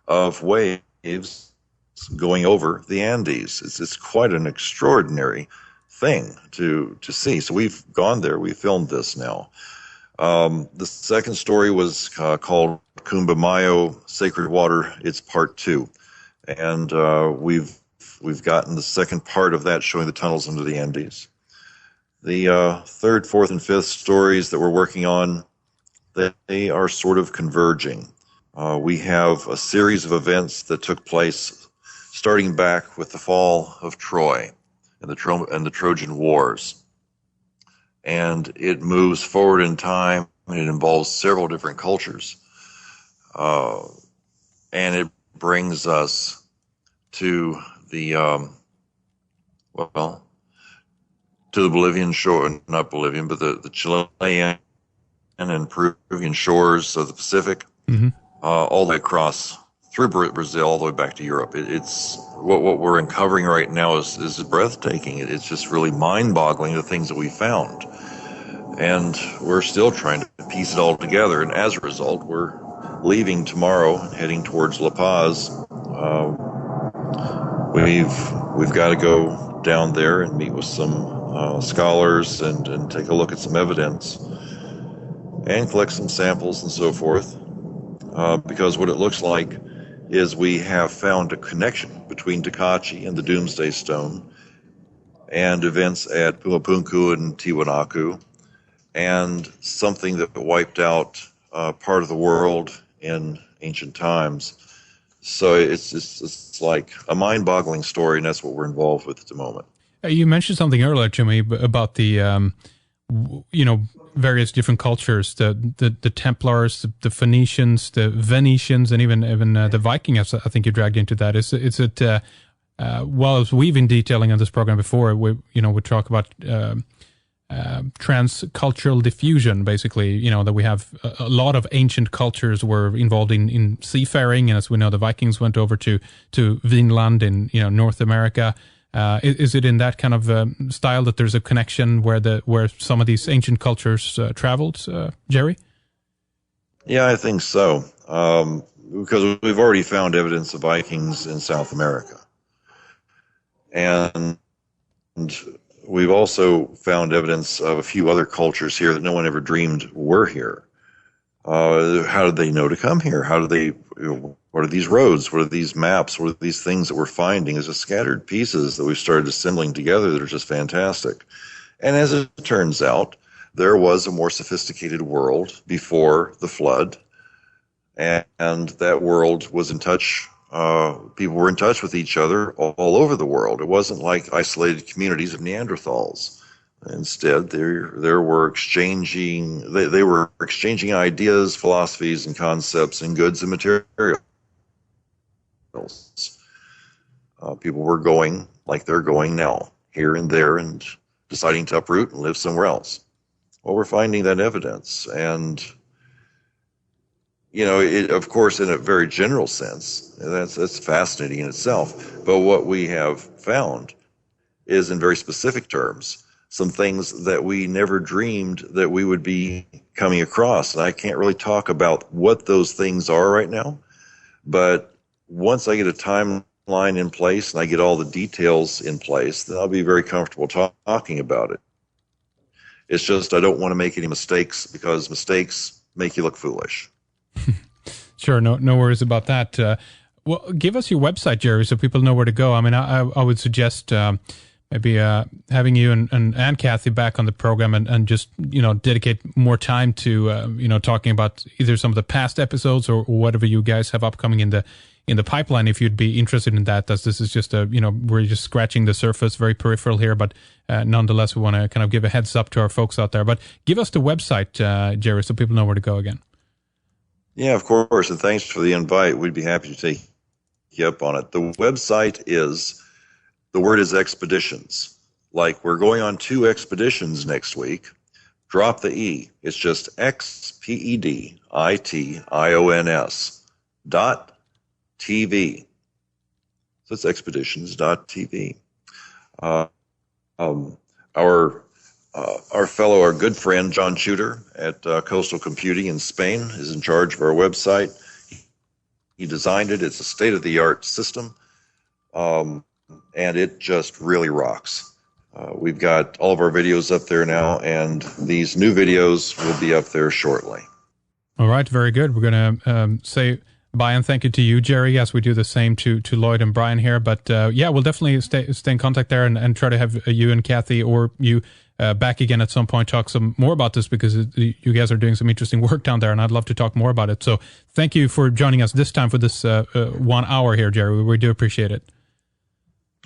of waves going over the Andes. It's quite an extraordinary thing to see. So we've gone there. We filmed this now. The second story was called Kumbamayo Sacred Water. It's part 2, and we've gotten the second part of that, showing the tunnels under the Andes. The third, fourth, and fifth stories that we're working on, they are sort of converging. We have a series of events that took place starting back with the fall of Troy and the Trojan Wars. And it moves forward in time, and it involves several different cultures. And it brings us to the, to the Bolivian shore, not Bolivian, but the Chilean and Peruvian shores of the Pacific, all the way across through Brazil, all the way back to Europe. It's what we're uncovering right now is breathtaking. It's just really mind-boggling, the things that we found. And we're still trying to piece it all together. And as a result, we're leaving tomorrow, heading towards La Paz. We've got to go down there and meet with some scholars and take a look at some evidence and collect some samples and so forth. Because what it looks like is we have found a connection between Takachi and the Doomsday Stone and events at Pumapunku and Tiwanaku, and something that wiped out part of the world in ancient times. So it's like a mind-boggling story, and that's what we're involved with at the moment. You mentioned something earlier to me about the various different cultures, the Templars, the Phoenicians, the Venetians, and even the Vikings. I think you dragged into that. Is it well, as we've been detailing on this program before, we talk about transcultural diffusion, basically, that we have a lot of ancient cultures were involved in seafaring, and as we know, the Vikings went over to Vinland in North America. Is it in that kind of style that there's a connection where some of these ancient cultures traveled, Jerry? Yeah, I think so. Because we've already found evidence of Vikings in South America. And we've also found evidence of a few other cultures here that no one ever dreamed were here. How did they know to come here? How do they, what are these roads? What are these maps? What are these things that we're finding? Is a scattered pieces that we've started assembling together that are just fantastic. And as it turns out, there was a more sophisticated world before the flood, and that world was in touch. People were in touch with each other all over the world. It wasn't like isolated communities of Neanderthals. Instead, they were exchanging. They were exchanging ideas, philosophies, and concepts, and goods and materials. People were going like they're going now, here and there, and deciding to uproot and live somewhere else. Well, we're finding that evidence, and of course, in a very general sense, that's fascinating in itself. But what we have found is in very specific terms. some things that we never dreamed that we would be coming across. And I can't really talk about what those things are right now, but once I get a timeline in place and I get all the details in place, then I'll be very comfortable talking about it. It's just I don't want to make any mistakes, because mistakes make you look foolish. Sure, no worries about that. Well, give us your website, Jerry, so people know where to go. I mean, I would suggest maybe having you and Kathy back on the program and just, dedicate more time to, talking about either some of the past episodes or whatever you guys have upcoming in the pipeline, if you'd be interested in that. As this is just we're just scratching the surface, very peripheral here, but nonetheless, we want to kind of give a heads up to our folks out there. But give us the website, Jerry, so people know where to go again. Yeah, of course, and thanks for the invite. We'd be happy to take you up on it. The website the word is expeditions. Like we're going on 2 expeditions next week. Drop the E. It's just expeditions.tv. So it's expeditions.tv. Our good friend John Shooter at Coastal Computing in Spain is in charge of our website. He designed it. It's a state-of-the-art system, and it just really rocks. We've got all of our videos up there now, and these new videos will be up there shortly. All right, very good. We're going to say bye and thank you to you, Jerry. Yes, we do the same to Lloyd and Brien here. But we'll definitely stay in contact there and try to have you and Kathy or you back again at some point, talk some more about this, because you guys are doing some interesting work down there, and I'd love to talk more about it. So thank you for joining us this time for this 1 hour here, Jerry. We do appreciate it.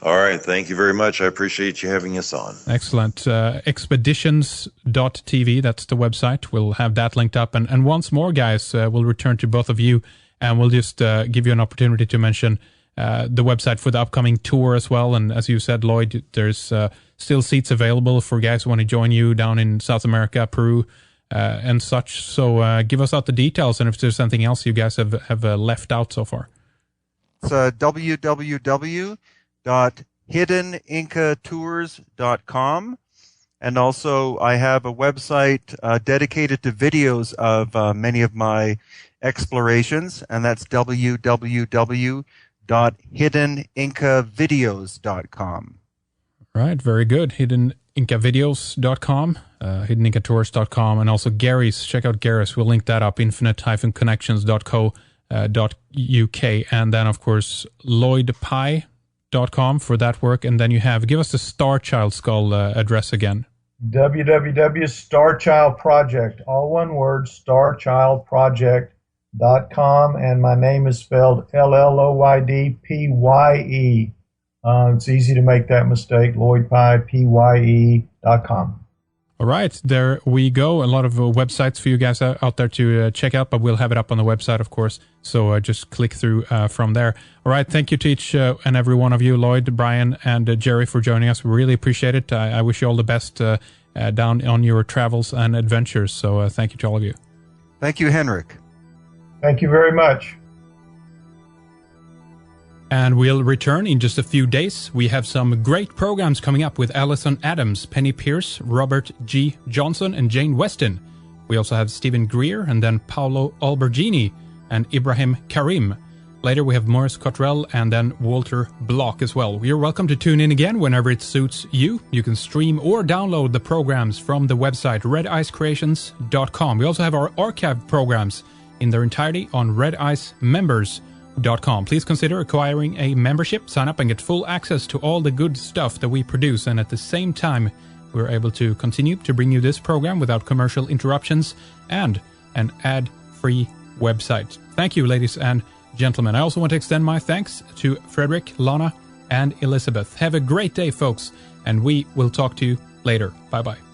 All right. Thank you very much. I appreciate you having us on. Excellent. Expeditions.tv, that's the website. We'll have that linked up. And once more, guys, we'll return to both of you, and we'll just give you an opportunity to mention the website for the upcoming tour as well. And as you said, Lloyd, there's still seats available for guys who want to join you down in South America, Peru, and such. So give us out the details, and if there's something else you guys have left out so far. It's www.hiddenincatours.com. And also I have a website dedicated to videos of many of my explorations, and that's www.hiddenincatours.com. Right, very good. Hiddenincatours.com, hiddenincatours.com, and also Gary's. Check out Gary's. We'll link that up, infinite-connections.co.uk. And then, of course, LloydPye.com for that work. And then give us the Star Child Skull address again. www.starchildproject, all one word, starchildproject.com, and my name is spelled LLOYDPYE. It's easy to make that mistake, Lloyd Pye, PYE.com. All right, there we go. A lot of websites for you guys out there to check out, but we'll have it up on the website, of course. So just click through from there. All right, thank you to each and every one of you, Lloyd, Brien, and Jerry, for joining us. We really appreciate it. I wish you all the best down on your travels and adventures. So thank you to all of you. Thank you, Henrik. Thank you very much. And we'll return in just a few days. We have some great programs coming up with Alison Adams, Penny Pierce, Robert G. Johnson, and Jane Weston. We also have Stephen Greer, and then Paolo Albergini and Ibrahim Karim. Later we have Morris Cottrell and then Walter Block as well. You're welcome to tune in again whenever it suits you. You can stream or download the programs from the website redicecreations.com. We also have our archive programs in their entirety on redicemembers.com. Please consider acquiring a membership, sign up and get full access to all the good stuff that we produce, and at the same time we're able to continue to bring you this program without commercial interruptions and an ad-free website. Thank you, ladies and gentlemen. I also want to extend my thanks to Frederick, Lana, and Elizabeth. Have a great day, folks, and we will talk to you later. Bye-bye.